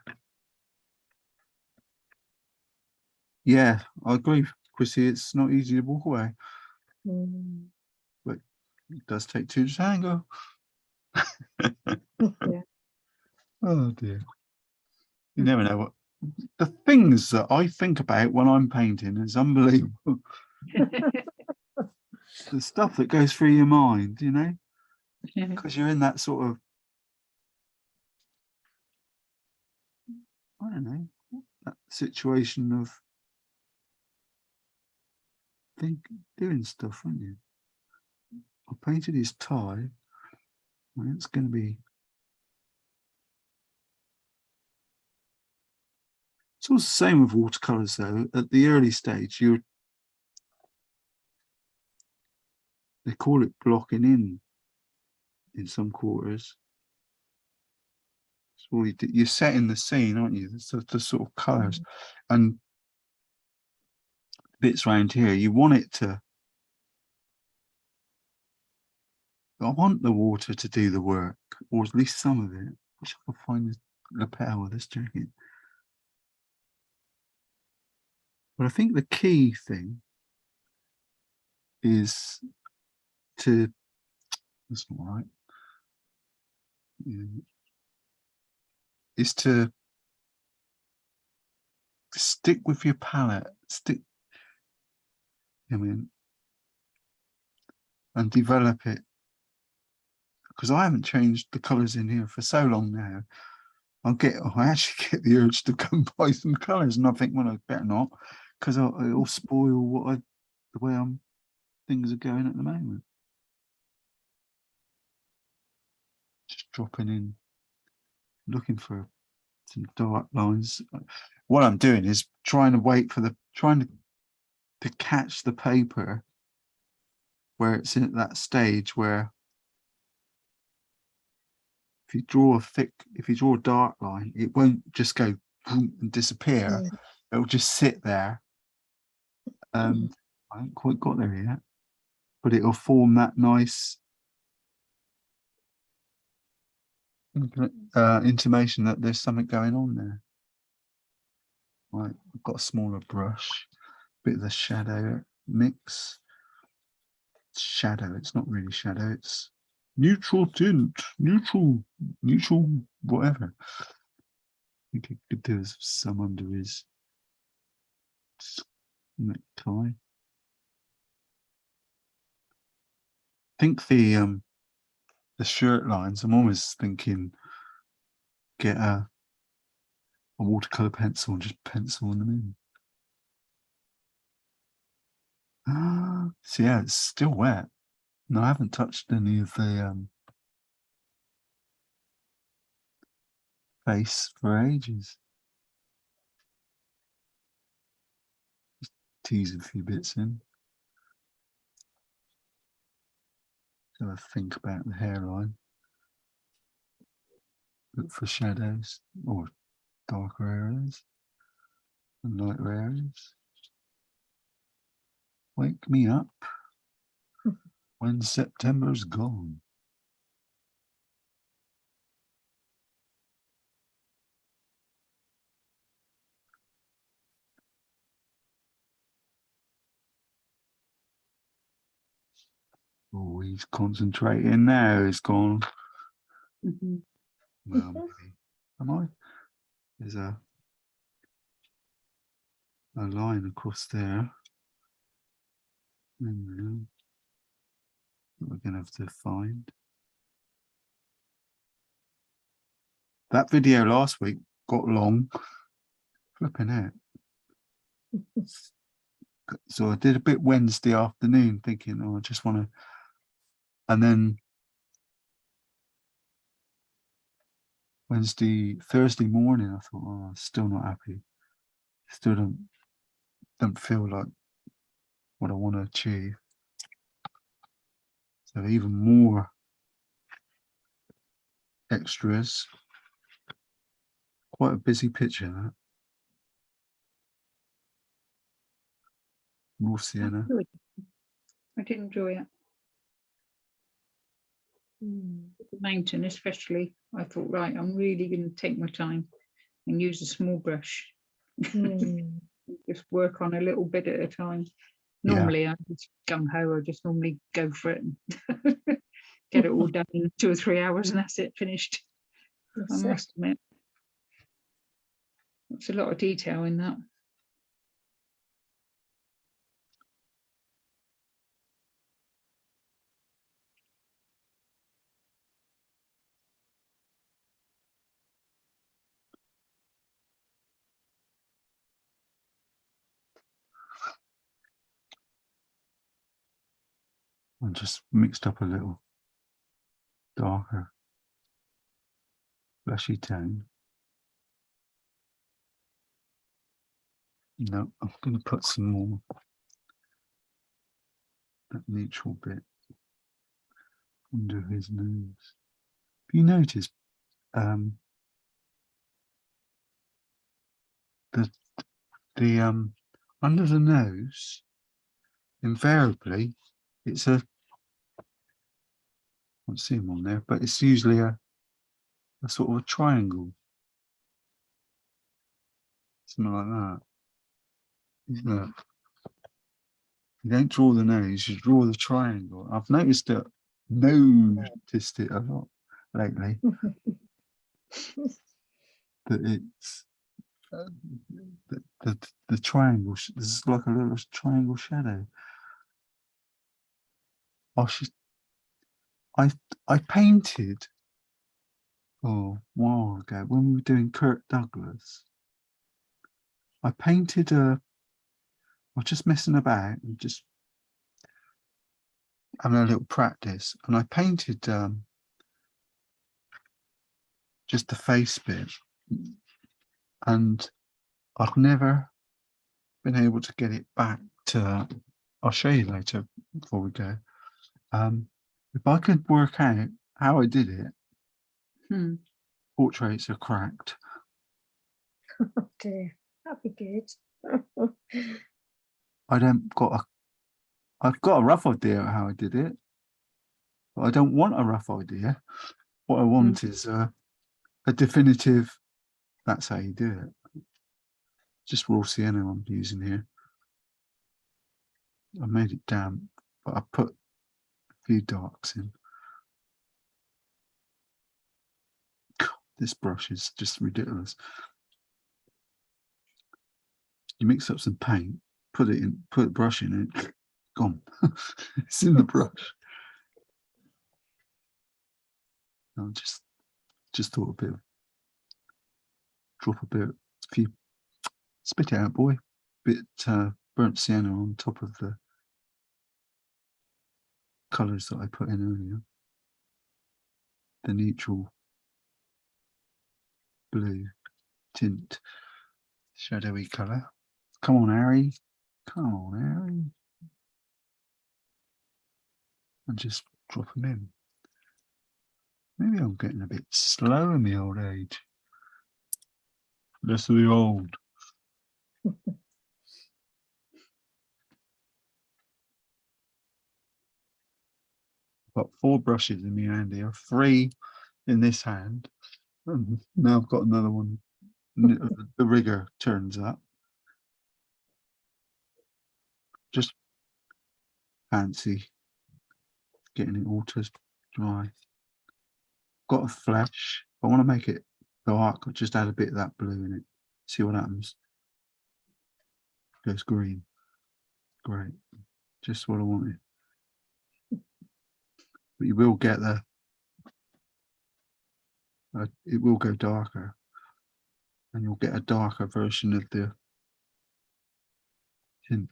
Yeah, I agree, Chrissy. It's not easy to walk away, but it does take two to tango. Yeah. Oh dear. You never know what the things that I think about when I'm painting is unbelievable. The stuff that goes through your mind, you know, because you're in that sort of, I don't know, that situation of doing stuff, aren't you? I painted his tie, and it's going to be. It's all the same with watercolors, though. At the early stage, they call it blocking in some quarters. So you're setting the scene, aren't you? The sort of colours and bits around here. You want it to. I want the water to do the work, or at least some of it. I wish I could find the lapel of this jacket. But I think the key thing is to. That's not right. Is to stick with your palette. And develop it. Because I haven't changed the colours in here for so long now. I actually get the urge to come buy some colours, and I think, well, I better not, because it'll spoil the way things are going at the moment. Just dropping in, looking for some dark lines. What I'm doing is trying to catch the paper where it's in that stage where if you draw a dark line, it won't just go boom and disappear. It'll just sit there. I haven't quite got there yet, but it'll form that nice intimation that there's something going on there. Right, I've got a smaller brush, bit of the shadow mix. Shadow, it's not really shadow, it's neutral tint, neutral, whatever. I think it could do some under his necktie. I think the shirt lines, I'm always thinking get a watercolor pencil and just pencil them in. So yeah, it's still wet. No, I haven't touched any of the face for ages. Just tease a few bits in. So I think about the hairline. Look for shadows or darker areas and lighter areas. Wake me up when September's gone. Oh, he's concentrating now. He's gone. Mhm. Well, maybe. Am I? There's a line across there. And we're going to have to find. That video last week got long. Flipping it. So I did a bit Wednesday afternoon thinking, oh, I just want to. And then Thursday morning, I thought, oh, I'm still not happy. Still don't feel like what I want to achieve. So even more extras. Quite a busy picture, that. Raw sienna. I did enjoy it. The mountain especially, I thought, right, I'm really going to take my time and use a small brush. Just work on a little bit at a time. Normally I just gung-ho, I just normally go for it and get it all done in 2 or 3 hours and that's it, finished. I must admit. There's a lot of detail in that. I just mixed up a little darker fleshy tone. No, I'm going to put some more that neutral bit under his nose. If you notice, the under the nose, invariably, it's a. I can't see him on there, but it's usually a sort of a triangle, something like that. Isn't it? You don't draw the nose, you draw the triangle. I've noticed it a lot lately. That it's the triangle. There's like a little triangle shadow. Oh, I painted a while ago when we were doing Kirk Douglas. I painted I was just messing about and just having a little practice, and I painted just the face bit, and I've never been able to get it back to. I'll show you later before we go. If I could work out how I did it, portraits are cracked. Oh dear, that'd be good. I've got a rough idea of how I did it, but I don't want a rough idea. What I want is a definitive, that's how you do it. Just raw sienna I'm using here. I made it damp, but I put a few darks in. God, this brush is just ridiculous. You mix up some paint, put the brush in it, gone. It's in the brush. I just thought a bit of, drop a bit, a few, spit it out, boy. Bit burnt sienna on top of the colours that I put in earlier. The neutral blue tint, shadowy colour. Come on, Harry. Come on, Harry. And just drop them in. Maybe I'm getting a bit slow in the old age. Less of the old. Got 4 brushes in my hand here, 3 in this hand. And now I've got another one. The rigger turns up. Just fancy getting it all to dry. Got a flash. I want to make it dark. I'll just add a bit of that blue in it. See what happens. Goes green. Great. Just what I wanted. But you will get the it will go darker, and you'll get a darker version of the tint.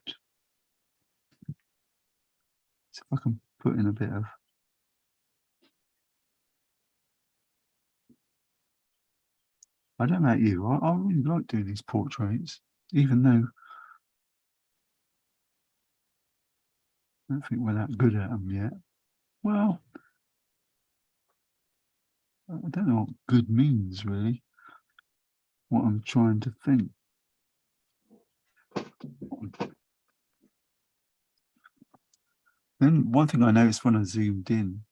So if I can put in a bit of, I don't know about you, I really like doing these portraits, even though I don't think we're that good at them yet. Well, I don't know what good means really, what I'm trying to think. Then one thing I noticed when I zoomed in,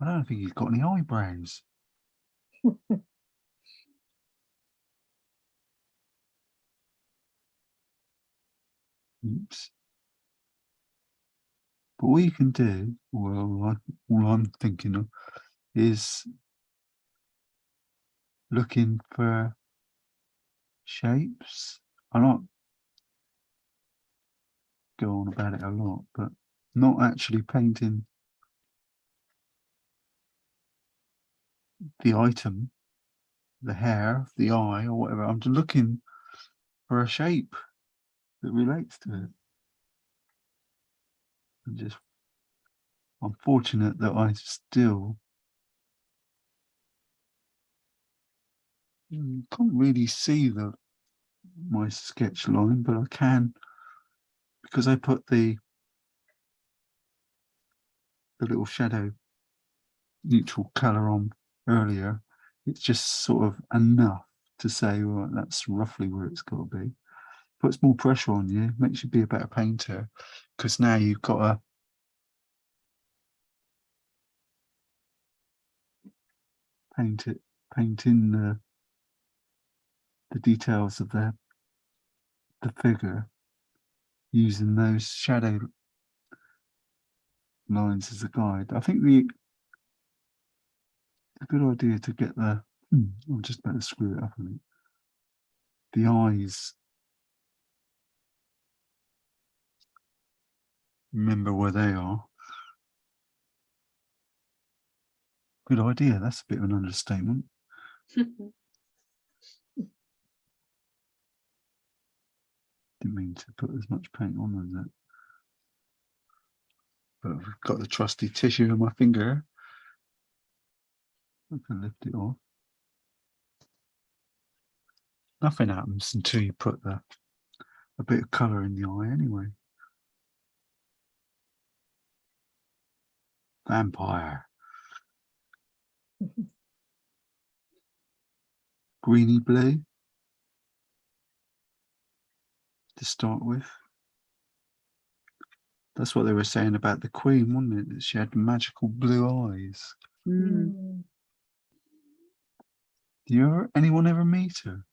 I don't think he's got any eyebrows. Oops. But all you can do, well, all I'm thinking of is looking for shapes. I don't go on about it a lot, but not actually painting the item, the hair, the eye, or whatever. I'm just looking for a shape that relates to it. And just, I'm fortunate that I still can't really see my sketch line, but I can, because I put the little shadow neutral colour on earlier. It's just sort of enough to say, well, that's roughly where it's got to be. Puts more pressure on you, makes you be a better painter, because now you've got to paint in the details of the figure using those shadow lines as a guide. I think a good idea to get the I'm just about to screw it up a minute. The eyes, remember where they are. Good idea. That's a bit of an understatement. Didn't mean to put as much paint on as that. But I've got the trusty tissue on my finger. I can lift it off. Nothing happens until you put a bit of colour in the eye anyway. Vampire. Greeny blue to start with. That's what they were saying about the Queen, wasn't it? That she had magical blue eyes. Mm. Do anyone ever meet her?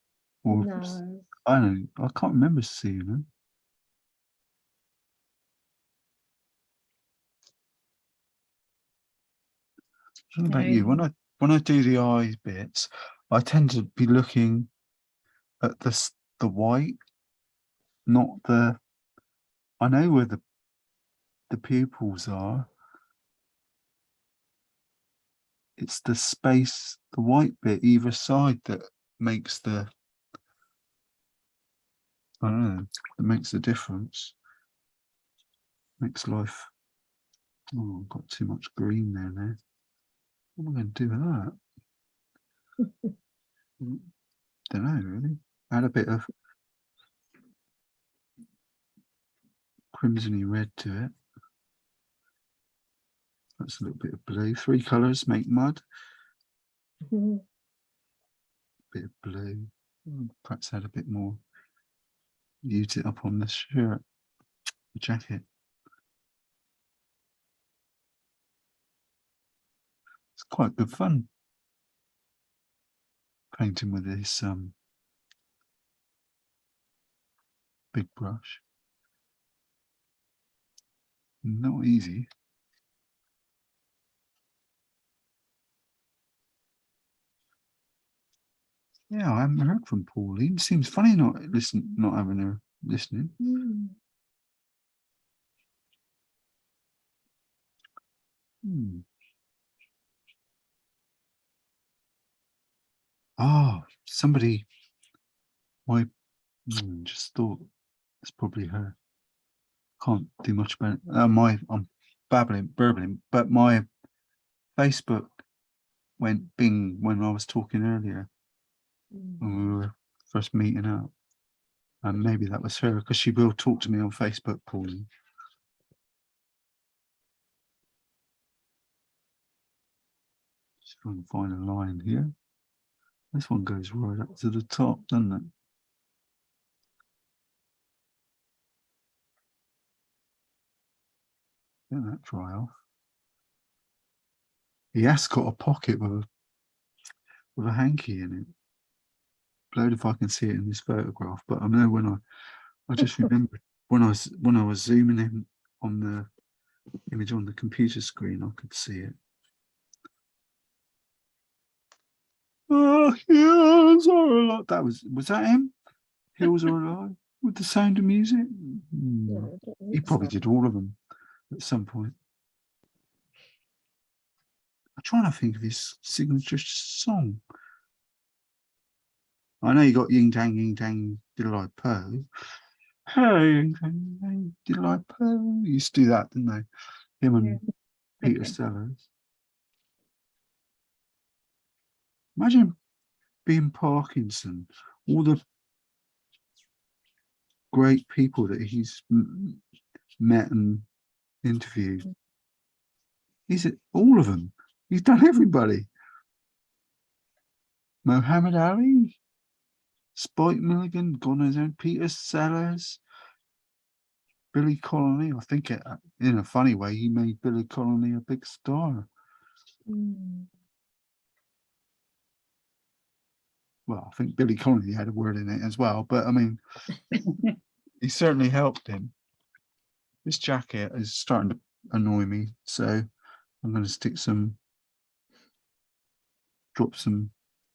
Or No. I can't remember seeing her. I don't know about you. When I do the eye bits, I tend to be looking at the white not the, I know where the pupils are. It's the space, the white bit either side that makes the, I don't know, that makes the difference. Makes life, oh, I've got too much green there now. What am I going to do with that? Don't know really. Add a bit of crimsony red to it. That's a little bit of blue. 3 colours make mud. Mhm. Bit of blue. Perhaps add a bit more. Use it up on the shirt, the jacket. It's quite good fun painting with this big brush. Not easy. Yeah, I haven't heard from Pauline. Seems funny not having her listening. Mm. Hmm. Oh, somebody. Just thought it's probably her. Can't do much about it. I'm burbling, but my Facebook went bing when I was talking earlier when we were first meeting up, and maybe that was her because she will talk to me on Facebook, Pauline. Just trying to find a line here. This one goes right up to the top, doesn't it? Let that dry off. He has got a pocket with a hanky in it. Blowed if I can see it in this photograph, but I know when I just remember when I was zooming in on the image on the computer screen, I could see it. Oh, hills are alive. Was that him? Hills are alive with the Sound of Music. No, I don't He think probably so. did all of them at some point. I'm trying to think of his signature song. I know you got Ying Tang, Diddle I Po. Hey, Ying Tang, Diddle I Po. Used to do that, didn't they? Him and Yeah. Peter Okay. Sellers. Imagine being Parkinson, all the great people that he's met and interviewed. Is it all of them? He's done everybody. Muhammad Ali, Spike Milligan, God knows him, Peter Sellers, Billy Connolly. I think in a funny way, he made Billy Connolly a big star. Mm. Well, I think Billy Connolly had a word in it as well, but I mean, he certainly helped him. This jacket is starting to annoy me, so I'm going to drop some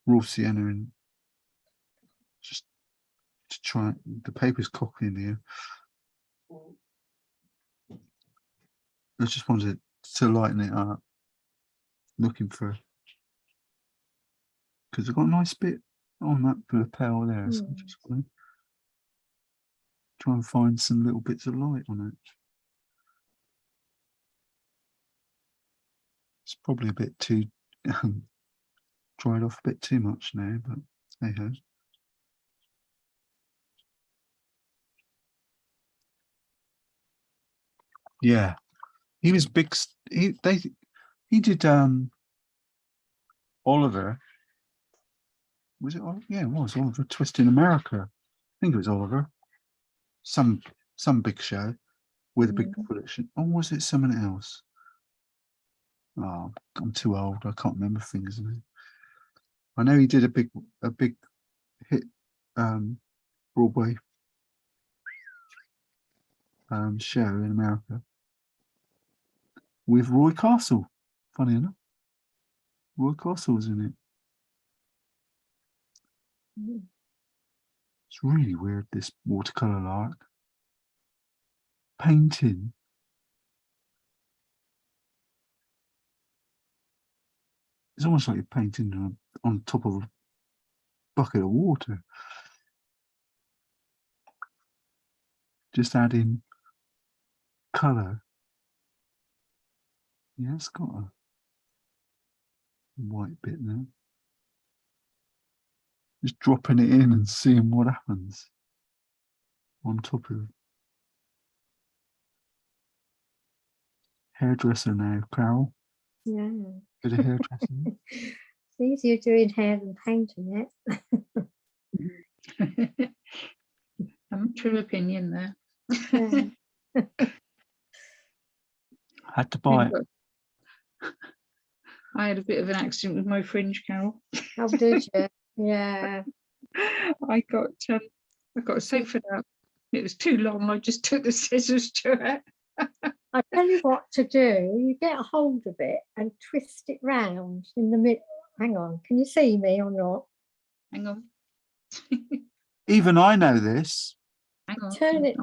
raw sienna in, just to try. The paper's copying here. I just wanted to lighten it up, looking for, because I've got a nice bit on that lapel there, so I'm just going to try and find some little bits of light on it. It's probably a bit too dried off a bit too much now, but hey ho. Yeah, he was big. He did Oliver. Was it Oliver? Yeah, it was Oliver Twist in America. I think it was Oliver. Some big show with a big production. Or was it someone else? Oh, I'm too old. I can't remember things now. I know he did a big hit Broadway show in America with Roy Castle. Funny enough, Roy Castle was in it. It's really weird, this watercolor art. painting. It's almost like you're painting on top of a bucket of water. Just adding colour. Yeah, it's got a white bit there. Just dropping it in and seeing what happens on top of hairdresser now, Carol. Yeah. Bit of hairdressing. It's easier doing hair than painting it. I'm true opinion there. Yeah. Had to buy it. I had a bit of an accident with my fringe, Carol. How did you? Yeah. I got so fed up. It was too long. I just took the scissors to it. I tell you what to do. You get a hold of it and twist it round in the middle. Hang on, can you see me or not? Hang on. Even I know this. Hang on. Turn it,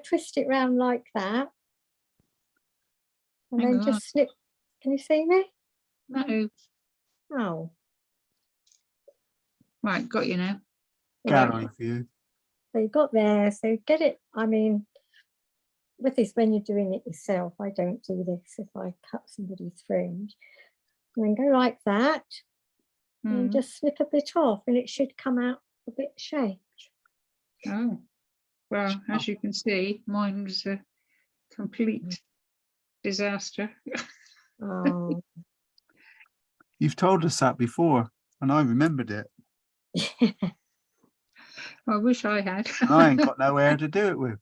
twist it round like that. And Hang then on. just snip. Can you see me? No. Oh. Right, got you now. Gallery view. So you got there, so get it. I mean, with this, when you're doing it yourself, I don't do this if I cut somebody's fringe. And then go like that, and just snip a bit off, and it should come out a bit shaped. Oh, well, as you can see, mine was a complete disaster. Oh. You've told us that before, and I remembered it. I wish I had. And I ain't got no hair to do it with.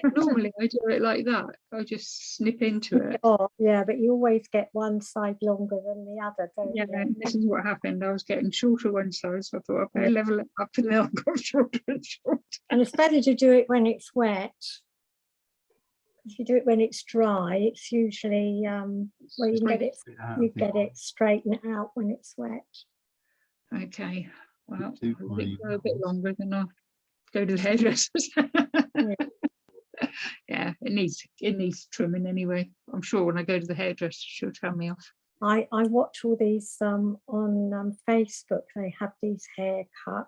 Normally I do it like that. I just snip into it. Oh, yeah, but you always get one side longer than the other, don't Yeah, you? and this is what happened. I was getting shorter one side, so I thought I better level it up, and then I got shorter and shorter. And it's better to do it when it's wet. If you do it when it's dry, it's usually well, you can get it, you get it straighten it out when it's wet. Okay, well, Too I'll let it fine. go a bit longer, then I'll go to the hairdressers. Yeah, it needs trimming anyway. I'm sure when I go to the hairdresser, she'll tell me off. I watch all these on Facebook. They have these haircuts,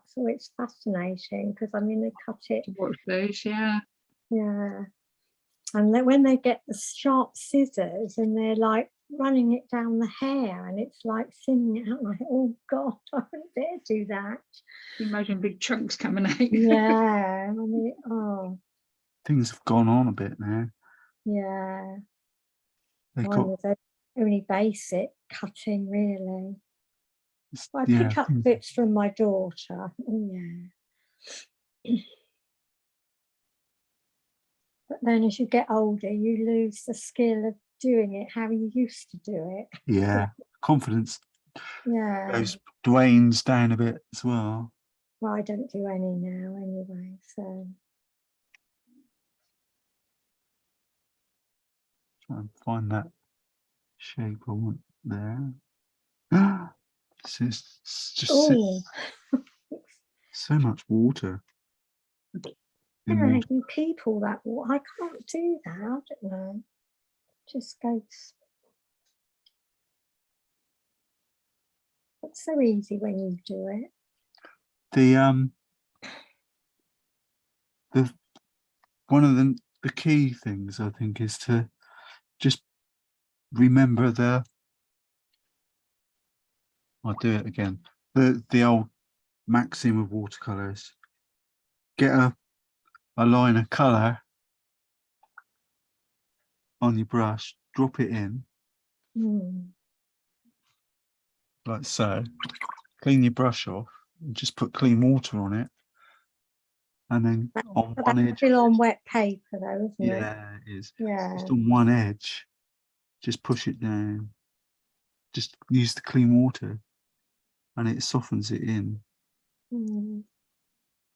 so it's fascinating because I mean they cut it. To watch those, yeah. Yeah, and then when they get the sharp scissors and they're like running it down the hair, and it's like thinning it out. And I think, oh God, I wouldn't dare do that. Imagine big chunks coming out. Yeah, I mean, oh Things have gone on a bit now. yeah. They Mine got, was only basic cutting, really. I yeah, pick up things- bits from my daughter. Oh, yeah. But then as you get older, you lose the skill of doing it how you used to do it. yeah, confidence Yeah. goes, Dwayne's down a bit as well. Well, I don't do any now anyway, so. Try and find that shape I want there. It's just Oh, so much water. in yeah, water. you keep all that water. I can't do that. I don't know. Just goes. It's so easy when you do it. The one of the key things I think is to just remember I'll do it again. The old maxim of watercolors. Get a line of colour on your brush, drop it in like so, clean your brush off, and just put clean water on it, and then on But one that's edge, still on wet paper though, isn't it? yeah, it is. Yeah. Just on one edge, just push it down. Just use the clean water, and it softens it in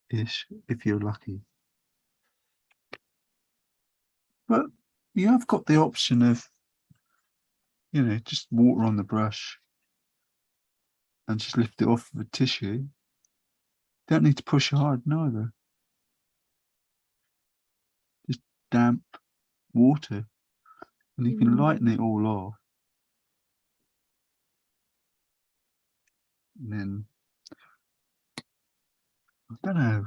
ish if you're lucky. But you have got the option of, you know, just water on the brush and just lift it off with a tissue. Don't need to push hard neither. Just damp water, and you can lighten it all off. And then, I don't know,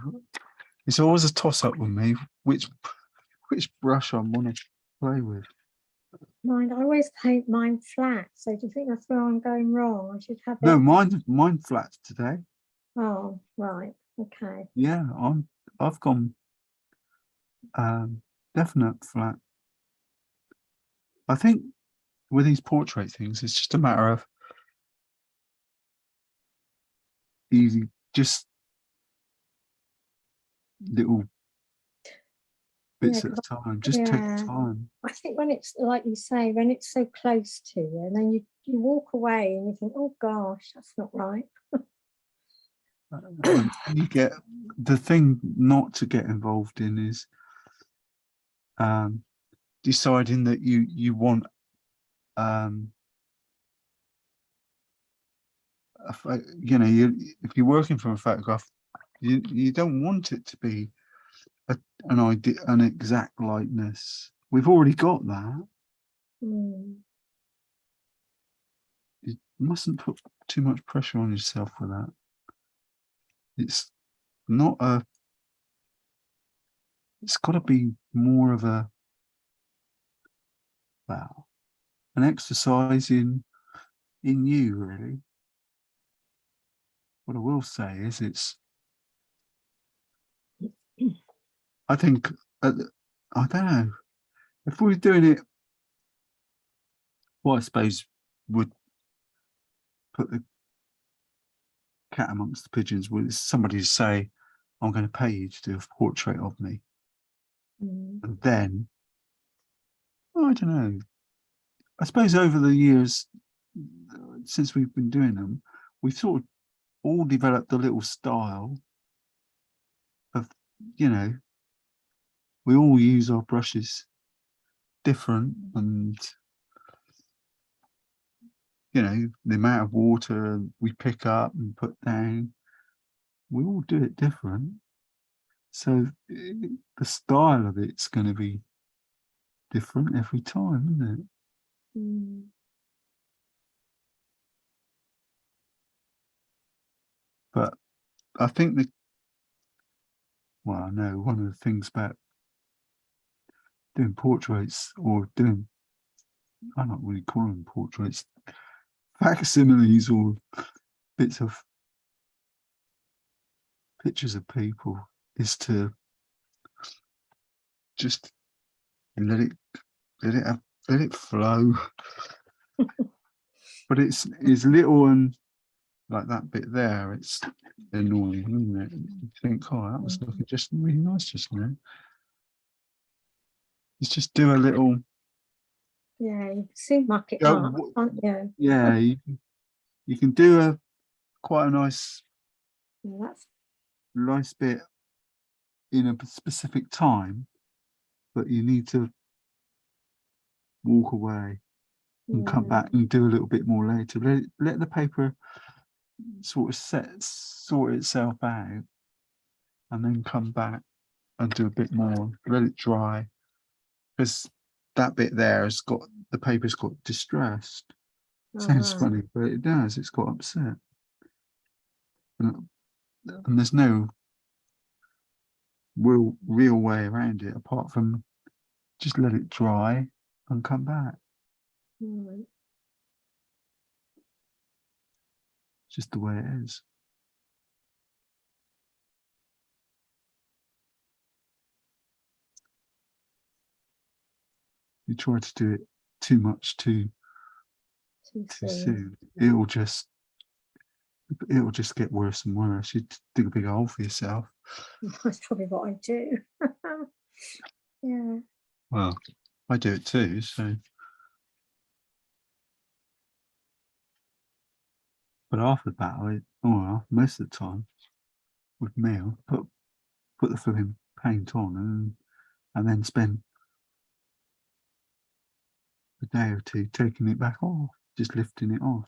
it's always a toss up with me which brush I want to play with. Mine, I always paint mine flat. So do you think that's where I'm going wrong? I should have it. No, mine flats today. Oh, right. Okay. Yeah, I've gone definite flat. I think with these portrait things, it's just a matter of easy, just little bits Yeah, at a time. Just take yeah. time. I think when it's like you say, when it's so close to you, and then you walk away and you think, oh gosh, that's not right. You get the thing not to get involved in is deciding that you want you know, if you're working from a photograph, you don't want it to be an exact likeness. We've already got that. Mm. You mustn't put too much pressure on yourself for that. It's not a, it's got to be more of a, well, an exercise in you, really. What I will say is I think, I don't know, if we were doing it, what I suppose would put the cat amongst the pigeons was somebody to say, I'm going to pay you to do a portrait of me. Mm. And then, I don't know, I suppose over the years, since we've been doing them, we've sort of all developed a little style of, you know, we all use our brushes different, and you know, the amount of water we pick up and put down, we all do it different. So the style of it's going to be different every time, isn't it? Mm. But I think that, well, I know one of the things about doing portraits, or doing, I don't really call them portraits, facsimiles or bits of pictures of people, is to just let it flow. But it's little, and like that bit there, it's annoying, isn't it? You think, oh, that was looking just really nice just now. Let's just do a little. Yeah, you can soon muck it Yeah, up, can't you? Yeah, you can do quite a nice Yeah, that's bit in a specific time, but you need to walk away and come back and do a little bit more later. Let the paper sort of sort itself out, and then come back and do a bit more. Let it dry, because that bit there has got, the paper's got distressed. Sounds funny, but it does. It's got upset, and there's no real way around it apart from just let it dry and come back. right. Just the way it is. You try to do it too much too soon, it'll just get worse and worse. You dig a big hole for yourself. That's probably what I do. Yeah. Well, I do it too, so. But half the battle, most of the time, with me, I'll put the flipping paint on and then spend a day or two taking it back off, just lifting it off.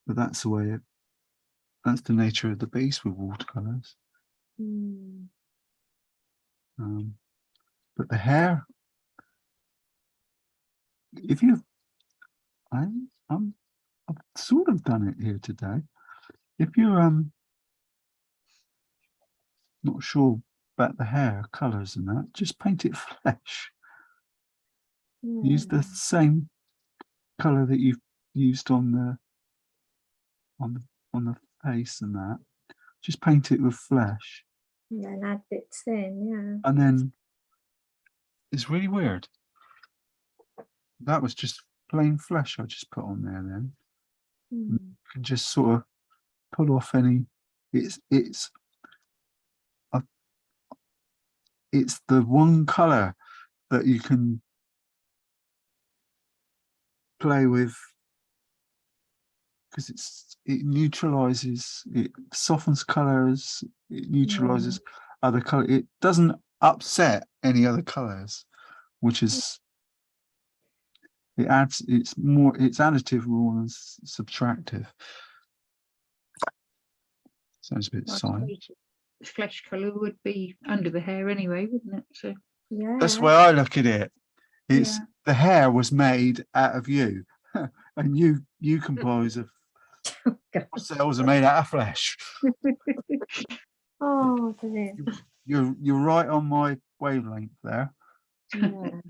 But that's the way that's the nature of the beast with watercolors. Mm. But the hair, if you, I've sort of done it here today. If you're not sure about the hair colours and that, just paint it flesh. Use the same colour that you've used on the face and that. Just paint it with flesh. And then add bits in, And then it's really weird. That was just plain flesh I just put on there then. yeah. You can just sort of pull off any, it's the one colour that you can play with, because it neutralizes, it softens colors, it neutralizes other color. It doesn't upset any other colors, which is, it's additive more than subtractive. Sounds a bit I silent. suppose flesh colour would be under the hair anyway, wouldn't it? So Yeah. That's the way I look at it. It's Yeah. the hair was made out of you, and you compose of cells are made out of flesh. Oh, dear. You're right on my wavelength there. Yeah.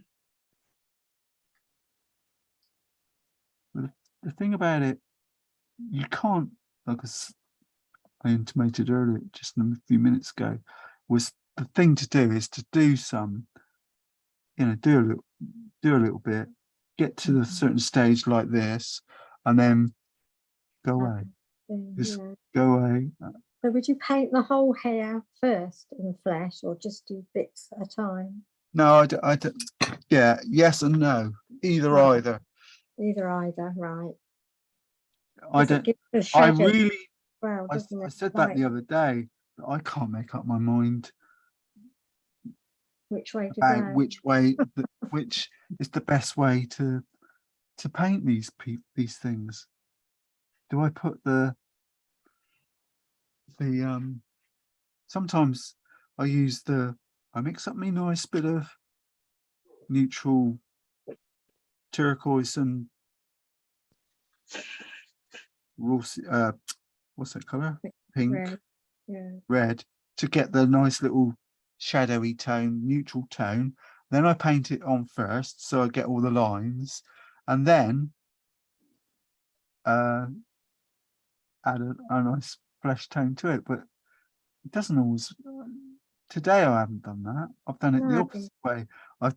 The thing about it, you can't, like I intimated earlier, just a few minutes ago, was the thing to do is to do some, do a little bit, get to a certain stage like this, and then go away. Just Yeah. go away. So would you paint the whole hair first in flesh, or just do bits at a time? No, I don't. Yeah, yes and no. Either, Right. either. Either, right. I 'Cause it don't. gives the I shadow really. well, doesn't I it? said that Right. the other day. But I can't make up my mind Which way to about go? which way, which is the best way to paint these things. Do I put the sometimes I mix up my nice bit of neutral turquoise and raw, what's that color? Pink, Red. Yeah. red, to get the nice little shadowy tone, neutral tone. Then I paint it on first, so I get all the lines, and then add a nice flesh tone to it. But it doesn't always. Today I haven't done that. I've done it the No. opposite way. I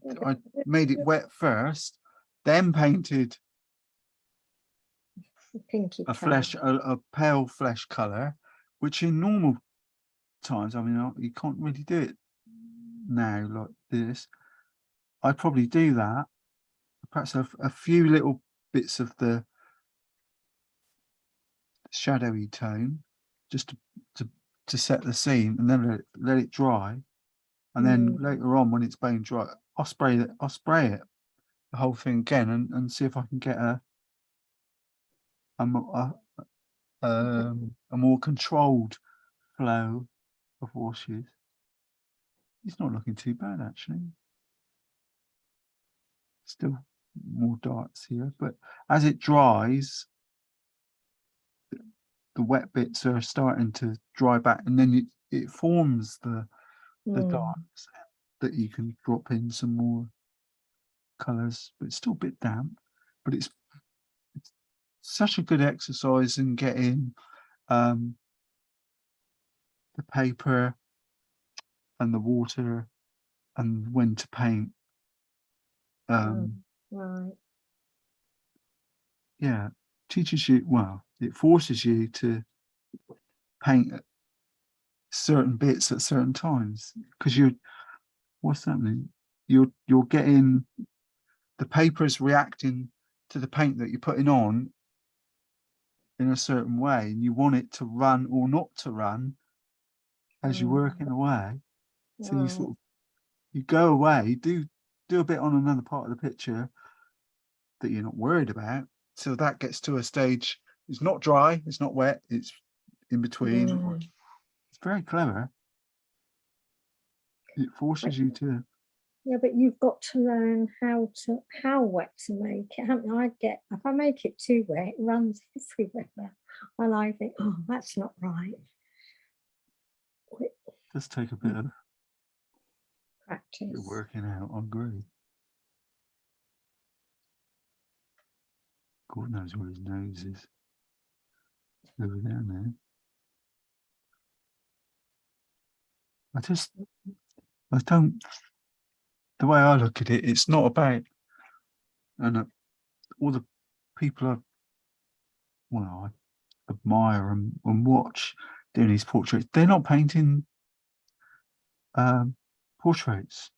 made it wet first, then painted The pinky a colour. a pale flesh color, which in normal times, I mean, you can't really do it now like this. I'd probably do that, perhaps a few little bits of the shadowy tone, just to set the scene, and then let it dry, and then later on when it's bone dry, I'll spray it the whole thing again, and see if I can get a more controlled flow of washes. It's not looking too bad actually. Still more darks here, but as it dries, the wet bits are starting to dry back, and then it forms the darks that you can drop in some more colors, but it's still a bit damp. But it's such a good exercise in getting the paper and the water and when to paint. Right. Yeah, teaches you, well, it forces you to paint certain bits at certain times, because what's that mean? You're getting the paper's reacting to the paint that you're putting on in a certain way, and you want it to run or not to run as you're working away. So you sort of, you go away, do a bit on another part of the picture that you're not worried about, so that gets to a stage, it's not dry, it's not wet, it's in between. It's very clever. It forces you to Yeah, but you've got to learn how wet to make it, haven't you? If I make it too wet, it runs everywhere, and I think, oh, that's not right. Does take a bit of Practice. working out, I agree. God knows where his nose is. Over there now. I don't, the way I look at it, it's not about, and all the people I admire and watch doing these portraits, they're not painting portraits.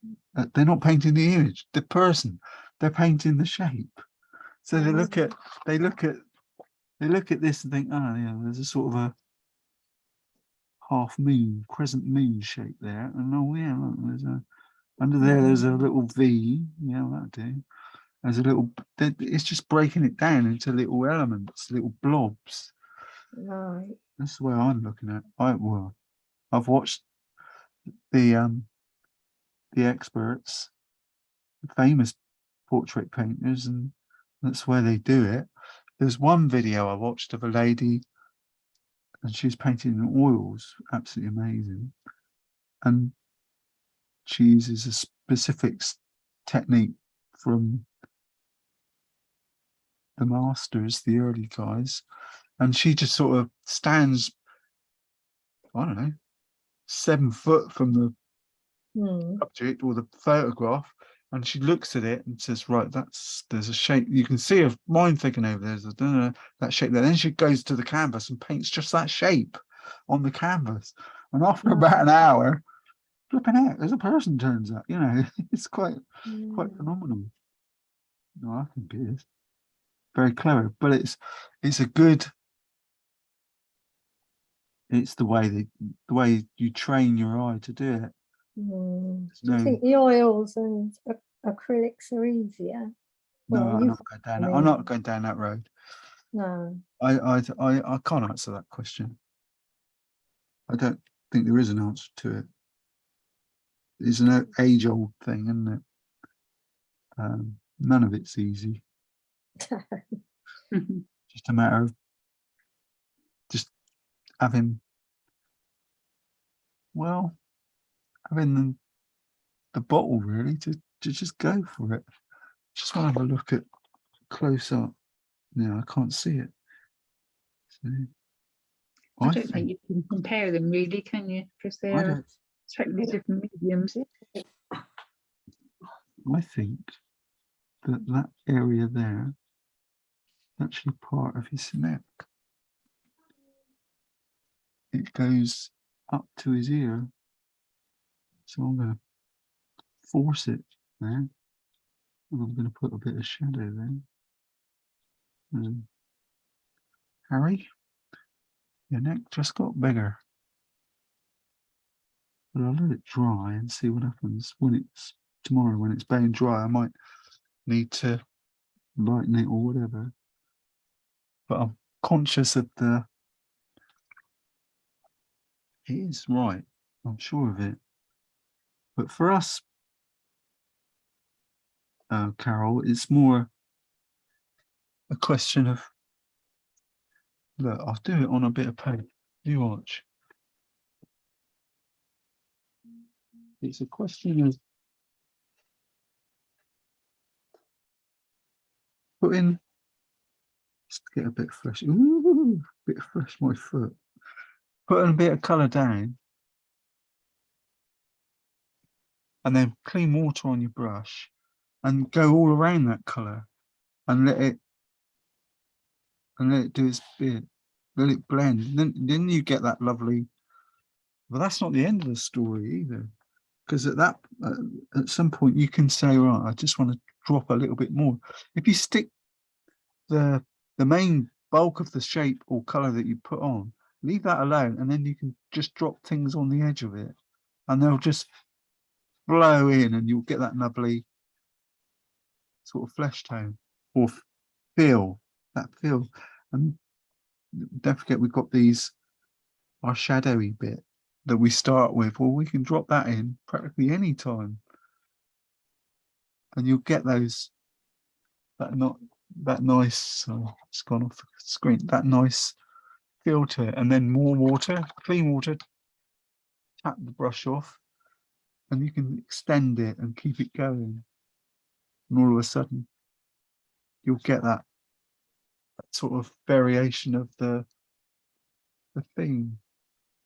They're not painting the image, the person. They're painting the shape. So they look at this and think, oh yeah, there's a sort of a half moon, crescent moon shape there, and oh yeah, look, there's a under there. There's a little V. Yeah, that'll do. There's a little. It's just breaking it down into little elements, little blobs. Right. That's the way I'm looking at. I've watched the experts, the famous portrait painters, and that's where they do it. There's one video I watched of a lady, and she was painting in oils, absolutely amazing, and she uses a specific technique from the masters, the early guys, and she just sort of stands, I don't know, 7 foot from the subject or the photograph, and she looks at it and says, right, there's a shape. You can see her mind thinking over there's that shape there. Then she goes to the canvas and paints just that shape on the canvas, and after about an hour, flipping out, there's a person turns up. You know, it's quite phenomenal. No, I think it is very clever, but it's a good. It's the way you train your eye to do it. Do you think the oils and acrylics are easier? No, Well, I'm not going down. I'm not going down that road. No. I can't answer that question. I don't think there is an answer to it. It's an age-old thing, isn't it? None of it's easy. Just a matter of just having the bottle really to just go for it. Just want to have a look at close up. No, I can't see it. So, I don't think you can compare them really, can you? Because they're totally different mediums. I think that area there is actually part of his neck. It goes up to his ear. So I'm going to force it there. And I'm going to put a bit of shadow there. Harry, your neck just got bigger. But I'll let it dry and see what happens tomorrow when it's bone dry. I might need to lighten it or whatever. But I'm conscious of it is right. I'm sure of it. But for us, Carol, it's more a question of, look, I'll do it on a bit of paper. You watch. It's a question of putting, just get a bit fresh. Ooh, bit fresh my foot. Putting a bit of colour down. And then clean water on your brush and go all around that colour and let it do its bit. Let it blend. Then you get that lovely. But that's not the end of the story either. Because at some point you can say, right, I just want to drop a little bit more. If you stick the main bulk of the shape or colour that you put on, leave that alone, and then you can just drop things on the edge of it, and they'll just flow in, and you'll get that lovely sort of flesh tone or feel. And don't forget, we've got our shadowy bit that we start with. Well, we can drop that in practically any time. and you'll get those that nice. Oh, it's gone off the screen. That nice feel to it, and then more water, clean water. Tap the brush off, and you can extend it and keep it going. And all of a sudden, you'll get that sort of variation of the theme.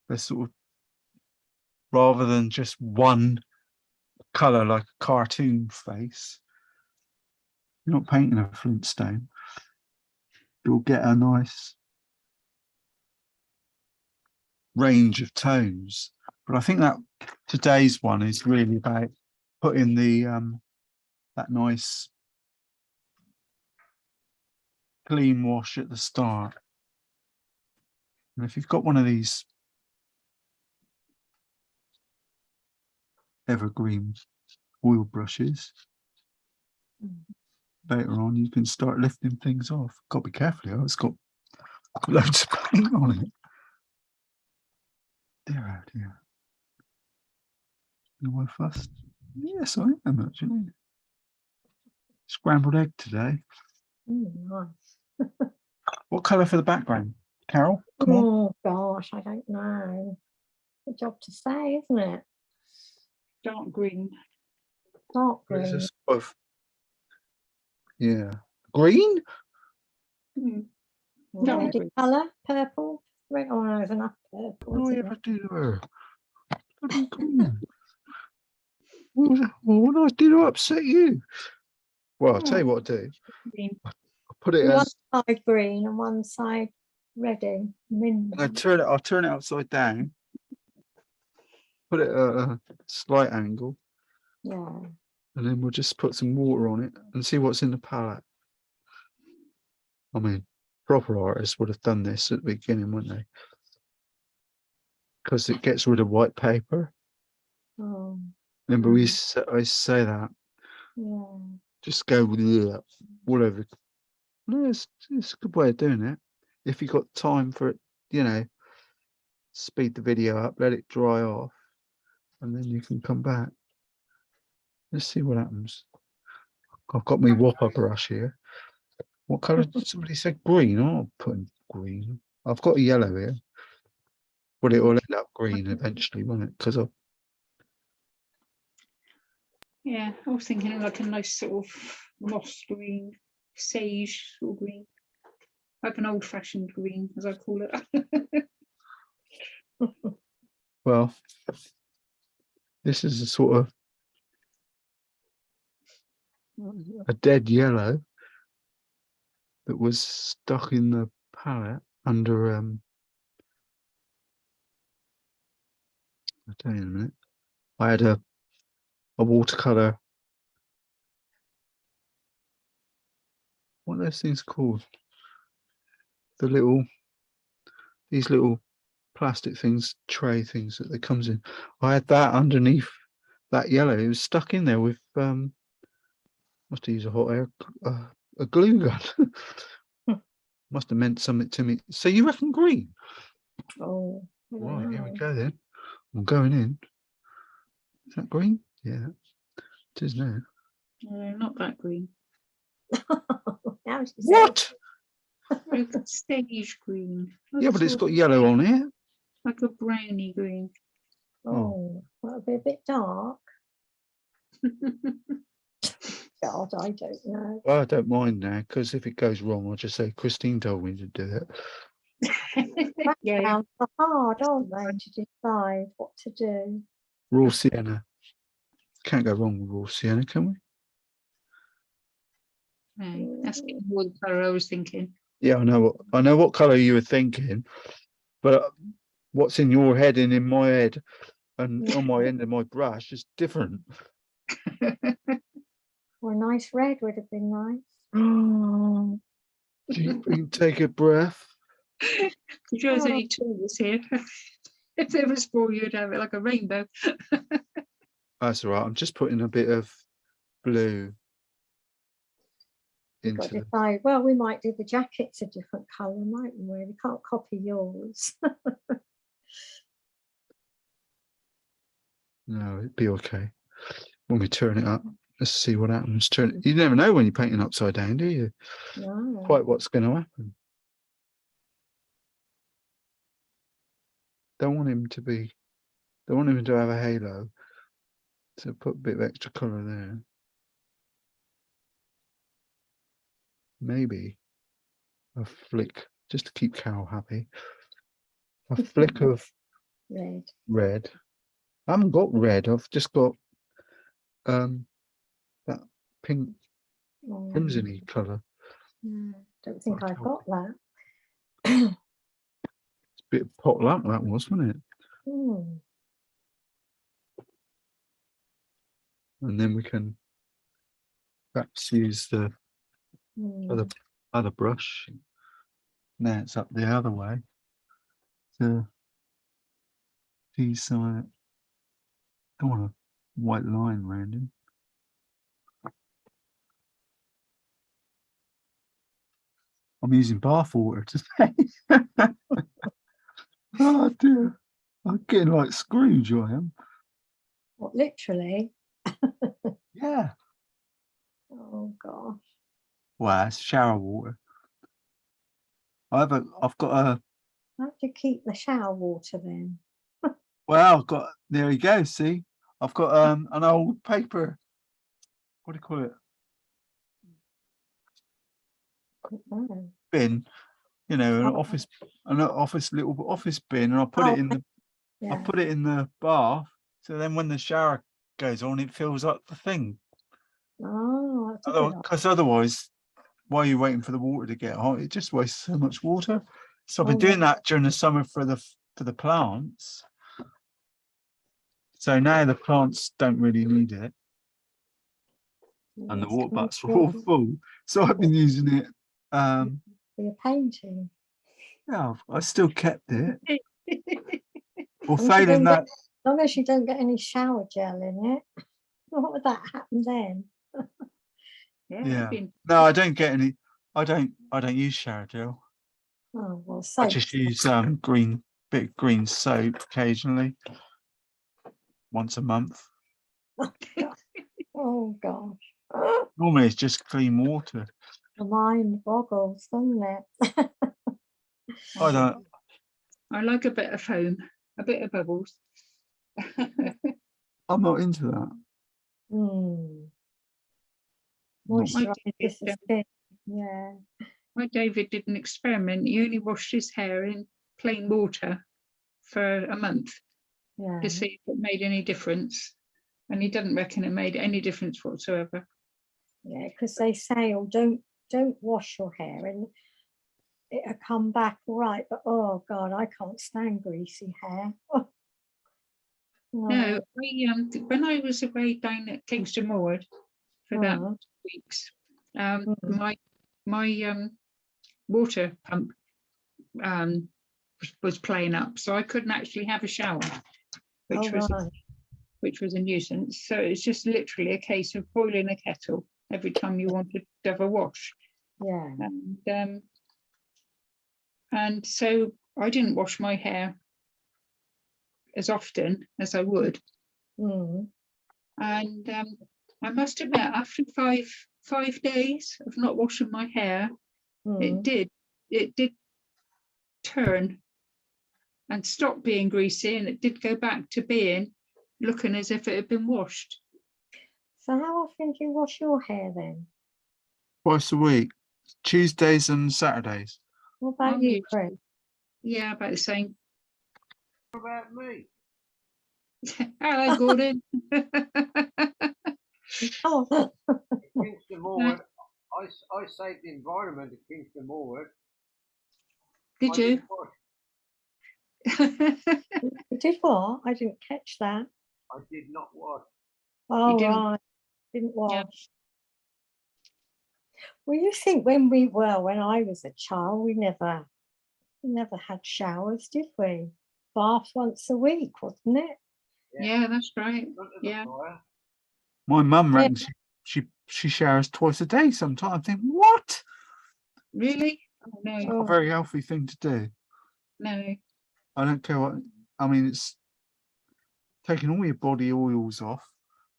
There's sort of, rather than just one color like a cartoon face, you're not painting a Flintstone. You'll get a nice range of tones. But I think that today's one is really about putting the that nice clean wash at the start. And if you've got one of these evergreen oil brushes, later on you can start lifting things off. Got to be careful here, it's got loads of paint on it. Dear, oh dear. You want fussed? Yes, I am actually. Scrambled egg today. Nice. What colour for the background? Carol, come on. Oh gosh, I don't know. Good job to say, isn't it? Dark green. Dark It's a green. sort of, yeah. Green? Dark Red green. colour, purple. Red. Oh no, there's enough purple. What do I isn't ever do to her? Bloody green. What did I do to upset you? Well, I'll tell you what I'll do. Green. I'll put it it? One as, side green and one side ready. I'll turn it upside down. Put it at a slight angle, Yeah. and then we'll just put some water on it and see what's in the palette. I mean, proper artists would have done this at the beginning, wouldn't they? Because it gets rid of white paper. Oh, Remember, I say that. yeah. Just go with it, whatever. No, it's a good way of doing it. If you've got time for it, you know, speed the video up, let it dry off, and then you can come back. Let's see what happens. I've got my whopper brush here. What colour? Somebody said green. Oh, I'm putting green. I've got a yellow here, but it will end up green eventually, won't it? Because I've Yeah, I was thinking of like a nice sort of moss green, sage sort of green, like an old-fashioned green, as I call it. well, this is a sort of a dead yellow that was stuck in the palette under I'll tell you in a minute. I had a watercolor. What are those things called? These little plastic things, tray things that it comes in. I had that underneath that yellow. It was stuck in there with must have used a hot air a glue gun. Must have meant something to me. So you reckon green? Oh, I don't Right, here we know. go then. I'm going in. Is that green? Yeah, it is now. No, not that green. Now she said, What? Like a sage green. Like Yeah, a but it's sort got of yellow on it. like a browny green. oh, that'll be a bit dark. God, I don't know. Well, I don't mind now, because if it goes wrong, I'll just say Christine told me to do it. Yeah, Backgrounds are hard, aren't they, to decide what to do? Raw sienna. Can't go wrong with raw sienna, can we? no, that's more the colour I was thinking. Yeah, I know what colour you were thinking, but what's in your head and in my head and on my end of my brush is different. Or a nice red would have been nice. Take a breath. Because there's only two of us here. If there was four, you'd have it like a rainbow. That's all right. I'm just putting a bit of blue We've got into to the. decide, well, we might do the jackets a different colour, mightn't we? We can't copy yours. No, it'd be okay when we turn it up. let's see what happens. You never know when you're painting upside down, do you? No. Quite what's going to happen. Don't want him to have a halo. So put a bit of extra colour there. Maybe a flick, just to keep Carol happy. A flick of red. I haven't got red, I've just got that pink crimson-y colour. Don't think I've got that. It's a bit of potluck that was, wasn't it? And then we can perhaps use the other brush. Now it's up the other way to decide. Don't want a white line around him. I'm using bath water today. Oh dear. I'm getting like Scrooge, I am. What, literally? Yeah. Oh gosh. Well, it's shower water. I've got a. How do you keep the shower water then? Well, I've got. There you go. See, I've got an old paper. What do you call it? Bin. You know, an little office bin, and I put it in the. Yeah. I put it in the bath, so then when the shower goes on, it fills up the thing. Oh, that's a good idea. Because otherwise, while you're waiting for the water to get hot, it just wastes so much water. So I've been doing that during the summer for the plants. So now the plants don't really need it, and the water butts are all full. So I've been using it. For your painting. Yeah, I still kept it. Or As long as you failing don't that. As long as you don't get any shower gel in it. What would that happen then? Yeah. No, I don't get any. I don't use shower gel. Oh well, I just use green soap occasionally, once a month. Oh gosh. Normally it's just clean water. The mind boggles, doesn't it? I don't. I like a bit of foam, a bit of bubbles. I'm not into that. Moisturize. Yeah. My David did an experiment. He only washed his hair in plain water for a month to see if it made any difference. And he doesn't reckon it made any difference whatsoever. Yeah, because they say, oh, don't wash your hair and it'll come back all right. But oh God, I can't stand greasy hair. No, when I was away down at Kingston Moor for that 2 weeks, my water pump was playing up, so I couldn't actually have a shower, which was a nuisance. So it's just literally a case of boiling a kettle every time you wanted to have a wash. Yeah. And so I didn't wash my hair as often as I would. And I must admit, after five days of not washing my hair, it did turn and stop being greasy, and it did go back to being looking as if it had been washed. So how often do you wash your hair then? Twice a week, Tuesdays and Saturdays. What about you, Chris? Yeah, about the same. What about me? Hello, Gordon. Oh. Kingston Moor, I saved the environment at Kingston Moor. Did you? You did what? I didn't catch that. I did not wash. Oh, right. Didn't wash. Yeah. Well, you think when I was a child, we never had showers, did we? Bath once a week, wasn't it? Yeah, that's right. Yeah. My mum reckons she showers twice a day sometimes. I think, what? Really? Oh, no. It's not a very healthy thing to do. No. I don't care what. I mean, it's taking all your body oils off,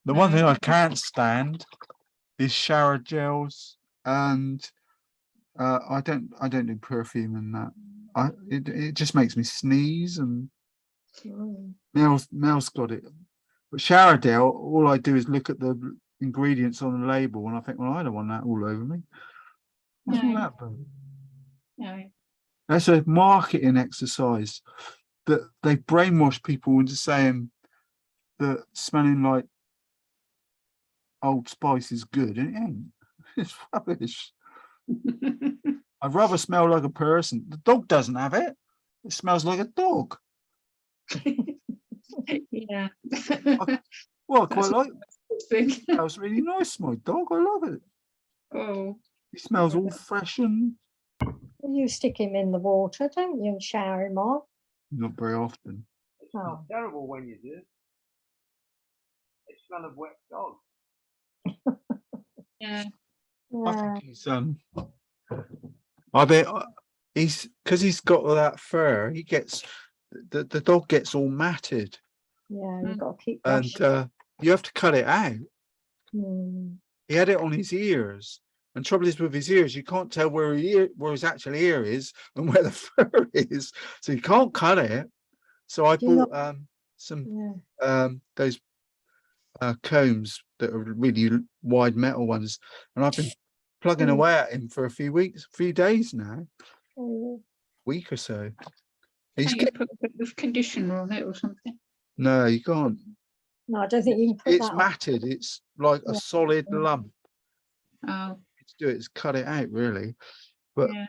The one thing I can't stand is shower gels, and I don't do perfume and that. It just makes me sneeze, and Mm. Mel's got it. But shower gel, all I do is look at the ingredients on the label, and I think, well, I don't want that all over me. What's all No. that about? No. That's a marketing exercise that they brainwash people into saying that smelling like Old Spice is good, and it ain't. It's rubbish. I'd rather smell like a person. The dog doesn't have it. It smells like a dog. Yeah. Well, I quite like it. Big. It smells really nice, my dog. I love it. Oh, He smells all fresh and You stick him in the water, don't you, and shower him off? not very often. It's not Oh. terrible when you do. It's smell of wet dog. yeah. I Yeah, think he's I bet he's because he's got all that fur. He gets the dog gets all matted, yeah, you've got to keep and brushing. you have to cut it out. Mm. He had it on his ears, and trouble is with his ears, you can't tell where his actual ear is and where the fur is, so you can't cut it. So I Do you bought some Yeah. those combs that are really wide metal ones, and I've been plugging Mm. away at him for a few days now, Oh, week or so. He's Can't you put a bit of conditioner on it or something? no, you can't. no, I don't think you can put It's that on. matted. It's like a Yeah. solid Mm. lump. Oh, To do it is cut it out really, but yeah.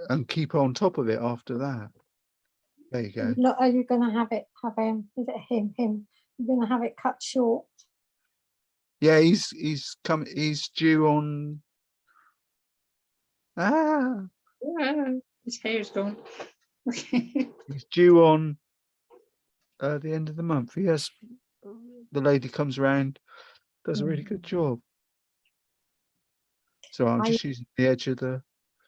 and keep on top of it after that. There you go. Look, are you going to have him? Is it him? You're going to have it cut short. Yeah, he's due on Yeah, his hair's gone. he's due on the end of the month. He has the lady comes around, does a really good job. So I'm I- just using the edge of the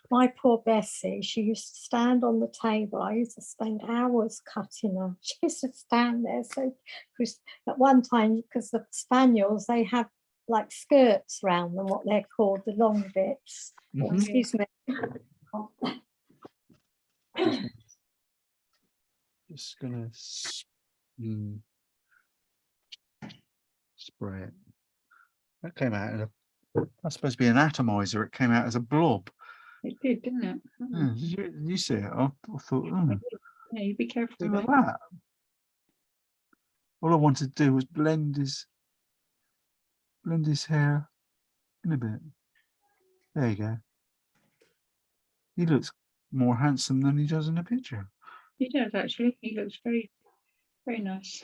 My poor Bessie, she used to stand on the table. I used to spend hours cutting her. She used to stand there. So, because at one time, because the spaniels, they have like skirts round them, what they're called, the long bits. Oh, Mhm. excuse me. Just gonna spray it. That came out in that's supposed to be an atomizer. It came out as a blob. It did, didn't it? Yeah, did you see it? I thought, Yeah, you be careful do with with it. that. All I wanted to do was blend his hair in a bit. There you go. He looks more handsome than he does in the picture. He does actually. He looks very, very nice.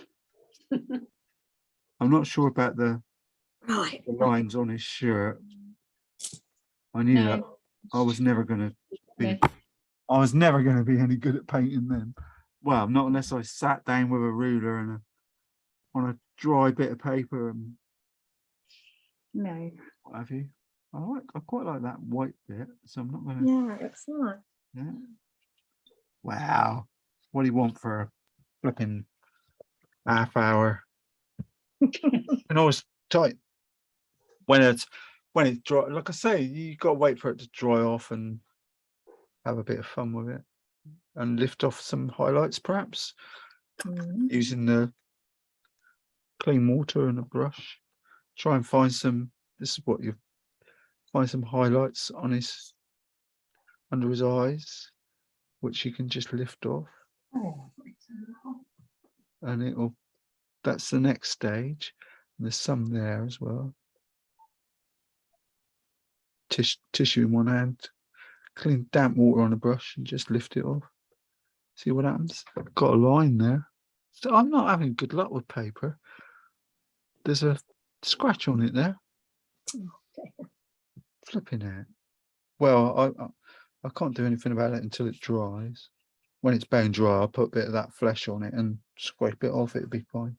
I'm not sure about the Right. lines on his shirt. I knew that No, I was never going to be. okay. I was never going to be any good at painting them. Well, not unless I sat down with a ruler and on a dry bit of paper and No. what have you. I quite like that white bit, so I'm not going to. Yeah, it's nice. Yeah. Wow. What do you want for a flipping half hour? And always tight when it's dry. Like I say, you got to wait for it to dry off and have a bit of fun with it and lift off some highlights, perhaps Mm. using the clean water and a brush. Try and find some. This is what you find some highlights on his under his eyes, which you can just lift off, and it'll. That's the next stage. And there's some there as well. Tissue in one hand, clean damp water on a brush and just lift it off. See what happens? Got a line there. So I'm not having good luck with paper. There's a scratch on it there. Flipping out. Well, I can't do anything about it until it dries. When it's bone dry, I'll put a bit of that flesh on it and scrape it off. It'll be fine.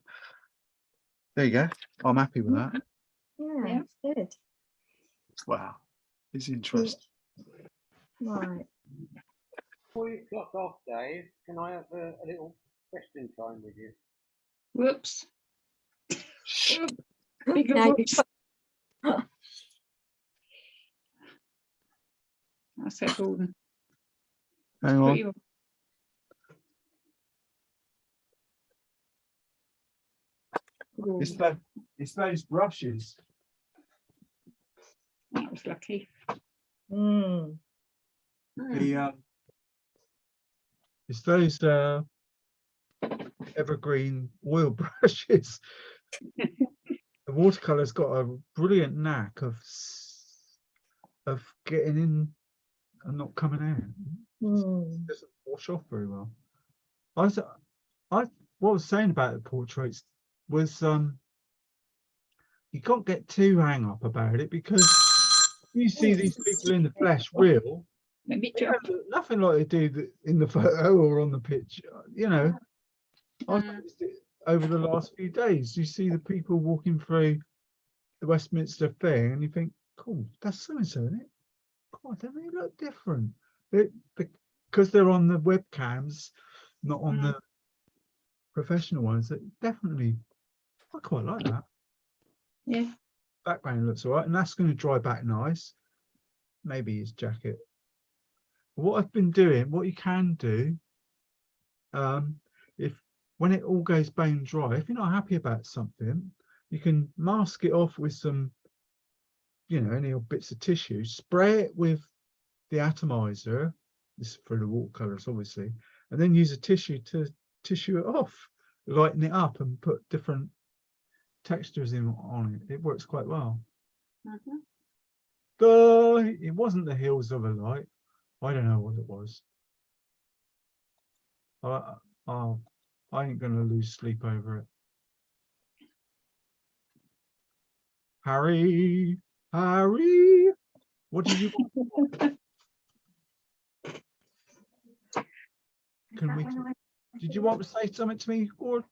There you go. I'm happy with that. Yeah, it's good. Wow. It's interesting. Right. Before you clock off, Dave, can I have a little question time with you? Whoops. Shh. Bigger Now you voice. That's it, Gordon. Hang Put on. you- It's, Ooh, it's those brushes. that was lucky. Mm. The It's those evergreen oil brushes. The watercolor's got a brilliant knack of getting in and not coming out. Mm. Doesn't wash off very well. What I was saying about the portraits was you can't get too hang up about it, because you see these people in the flesh real, Let me they jump. don't look nothing like they do in the photo or on the picture. You know, I've Mm. noticed it over the last few days. You see the people walking through the Westminster thing and you think, cool, that's so and so, isn't it? God, they really look different. Because they're on the webcams, not on the professional ones. That definitely, I quite like that. Yeah. Background looks all right, and that's going to dry back nice. Maybe his jacket. What I've been doing, what you can do, if when it all goes bone dry, if you're not happy about something, you can mask it off with some, you know, any old bits of tissue, spray it with the atomizer. This is for the watercolors, obviously, and then use a tissue to tissue it off, lighten it up, and put different textures in on it. It works quite well. It wasn't the Hills of a Light. I don't know what it was. I ain't gonna lose sleep over it. Harry, what did you want? Did you want to say something to me, Gord?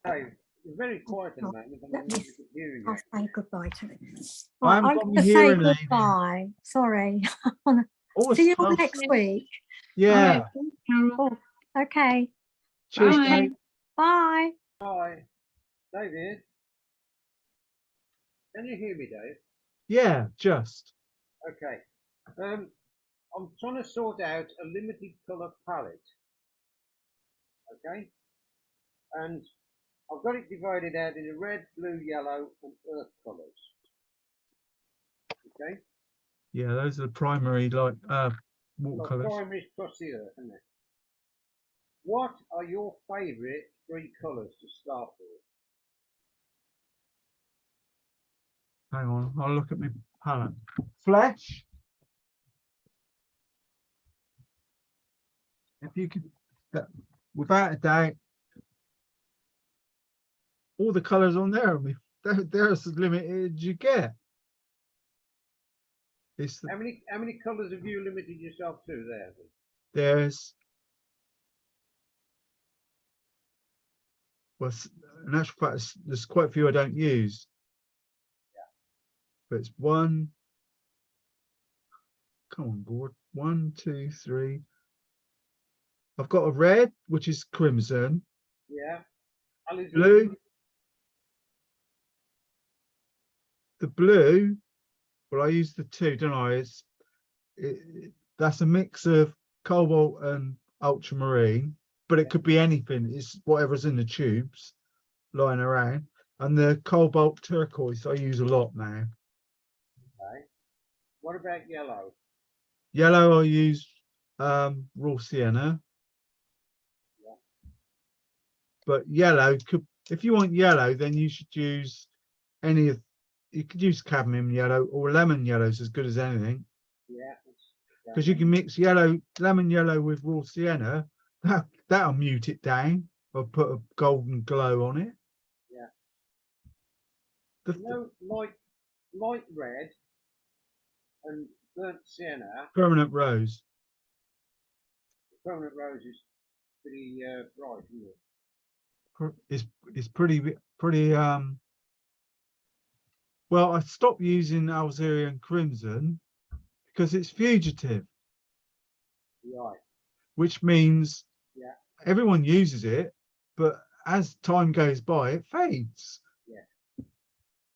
No, it's very quiet at the moment. I'm not hearing I'll you. say goodbye to it. I Right, haven't I'm got going my to say hearing aid in. goodbye. Sorry. Oh, See you all it's- next week. yeah. Oh, okay. Cheers, Bye. Kate. Bye. Hi, David. Can you hear me, Dave? Yeah, just. Okay. I'm trying to sort out a limited colour palette. Okay. And I've got it divided out into red, blue, yellow, and earth colours. Okay. Yeah, those are the primary Well, watercolors. primaries across the earth, isn't it? What are your favourite 3 colours to start with? Hang on, I'll look at my palette. Flesh. If you could, without a doubt, all the colours on there, they're as limited as you get. It's How many colours have you limited yourself to there? there's well, in actual fact, there's quite a few I don't use. But it's one. Come on, board. 1, 2, 3. I've got a red, which is crimson. Yeah. Ali's Blue. The blue. Well, I use the 2, don't I? That's a mix of cobalt and ultramarine, but it could be anything. It's whatever's in the tubes lying around. And the cobalt turquoise I use a lot now. Okay. What about yellow? Yellow I use raw sienna. Yeah. But yellow could, if you want yellow, then you should use any of, you could use cadmium yellow, or lemon yellow is as good as anything. Yeah. Because you can mix lemon yellow with raw sienna, that'll mute it down or put a golden glow on it. Yeah. The You know, light red and burnt sienna. permanent rose. The permanent rose is pretty bright, isn't it? Is pretty well, I stopped using Alzerian crimson because it's fugitive, Right. which means Yeah. everyone uses it, but as time goes by, it fades. Yeah.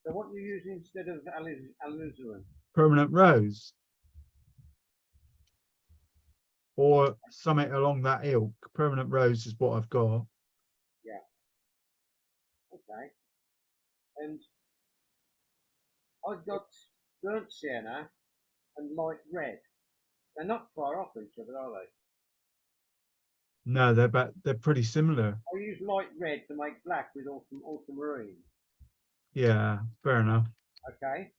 So what you use instead of alizarin? Permanent rose. Or something along that ilk. Permanent rose is what I've got. Yeah. Okay. And I've got burnt sienna and light red. They're not far off each other, are they? No, they're pretty similar. I use light red to make black with ultramarine. Yeah, fair enough. Okay.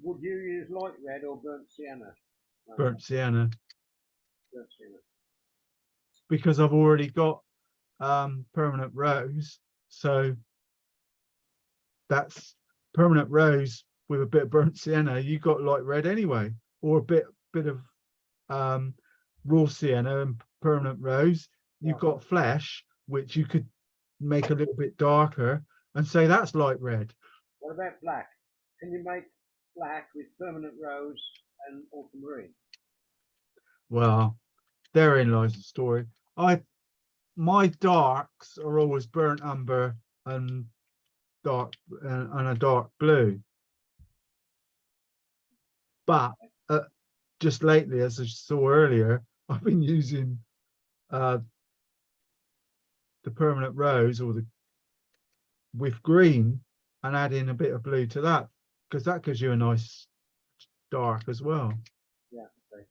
Would you use light red or burnt sienna? No, Burnt sienna. burnt sienna. Because I've already got permanent rose, so that's permanent rose with a bit of burnt sienna. You got light red anyway, or a bit of raw sienna and permanent rose. You've got flesh, which you could make a little bit darker and say that's light red. What about black? Can you make black with permanent rose and ultramarine? Well, therein lies the story. My darks are always burnt umber and dark and a dark blue. But just lately, as I saw earlier, I've been using the permanent rose or the with green and adding a bit of blue to that, because that gives you a nice dark as well. Yeah. Okay.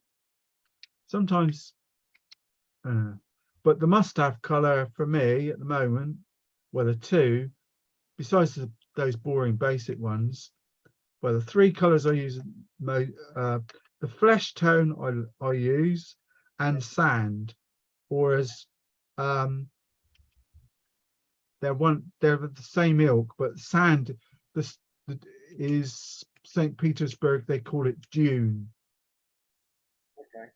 Sometimes, but the must-have color for me at the moment, well, the two, besides those boring basic ones, well, the three colors I use, the flesh tone I use, and sand, or as they're the same ilk, but sand is St. Petersburg, they call it June. Okay.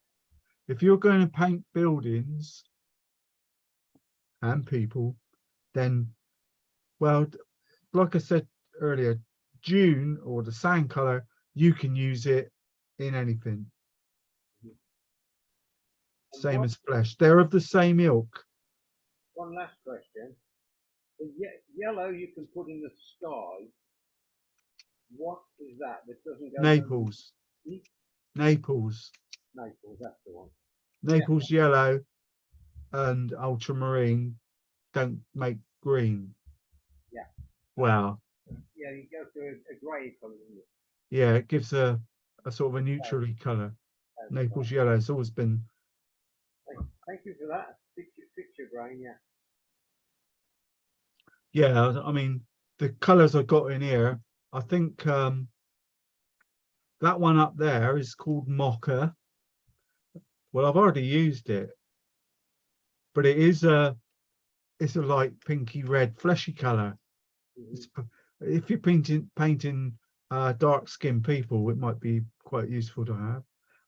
If you're going to paint buildings and people, then, well, like I said earlier, June or the sand color, you can use it in anything. Same as flesh. They're of the same ilk. One last question. The yellow you can put in the sky. What is that? That doesn't go. Naples. Hmm? Naples. Naples, that's the one. Naples yellow and ultramarine don't make green. Yeah. Well, Yeah, you go to a grey colour, isn't it? yeah, it gives a sort of a neutrally colour. Naples yellow has always been. Thank you for that. Picture grain, yeah. Yeah, I mean, the colours I got in here, I think that one up there is called Mocha. Well, I've already used it, but it's a light pinky red fleshy colour. If you're painting dark skinned people, it might be quite useful to have.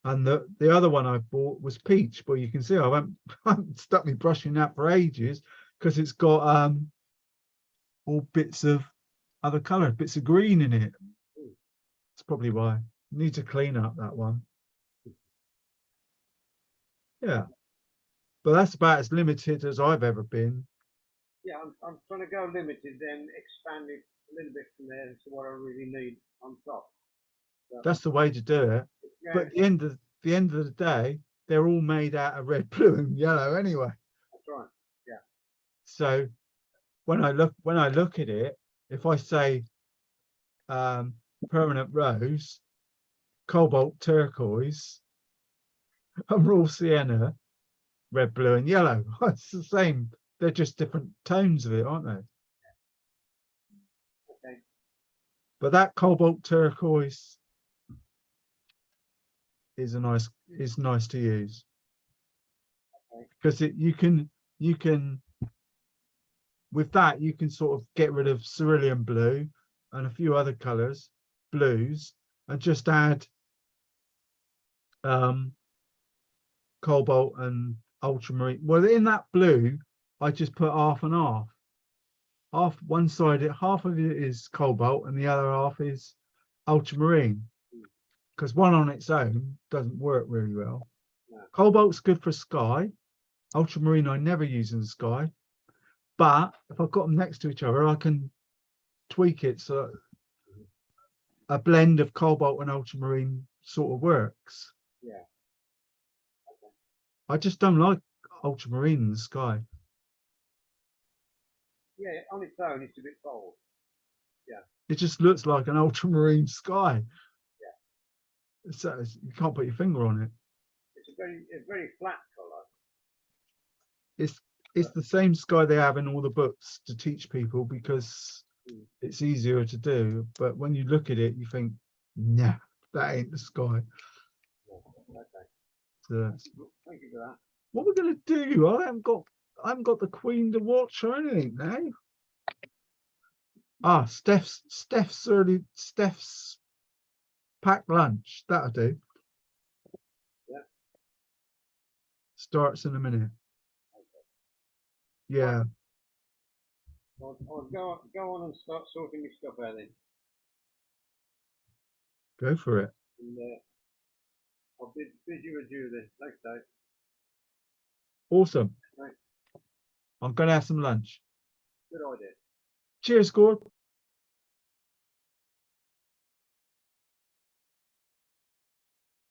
And the other one I bought was peach, but you can see I haven't stuck me brush in that for ages because it's got all bits of other colour, bits of green in it. That's probably why. Need to clean up that one. Yeah, but that's about as limited as I've ever been. Yeah, I'm trying to go limited, then expand it a little bit from there to what I really need on top. So, That's the way to do it. yeah, But at the end of the day, they're all made out of red, blue, and yellow anyway. that's right. Yeah. So when I look at it, if I say permanent rose, cobalt turquoise, and raw sienna, red, blue, and yellow, it's the same. They're just different tones of it, aren't they? Okay. But that cobalt turquoise is nice to use. Okay. Because you can with that you can sort of get rid of cerulean blue and a few other colors, blues, and just add cobalt and ultramarine. Well, in that blue I just put half and half. Half one side, half of it is cobalt and the other half is ultramarine, because one on its own doesn't work really well. No. Cobalt's good for sky. Ultramarine I never use in the sky, but if I've got them next to each other, I can tweak it so a blend of cobalt and ultramarine sort of works. Yeah. I just don't like ultramarine in the sky. Yeah, on its own, it's a bit bold. It just looks like an ultramarine sky. Yeah. You can't put your finger on it. It's a very flat colour. It's the same sky they have in all the books to teach people because it's easier to do. But when you look at it, you think, nah, that ain't the sky. Okay. So, Thank you for that. what we're gonna do? I haven't got the Queen to watch or anything now. Ah, Steph's packed lunch. That'll do. Yeah. Starts in a minute. Yeah. I'll go on and start sorting my stuff out then. Go for it. And I'll bid you adieu then. Thanks, Dave. Awesome. Right. I'm gonna have some lunch. Good idea. Cheers, Gord.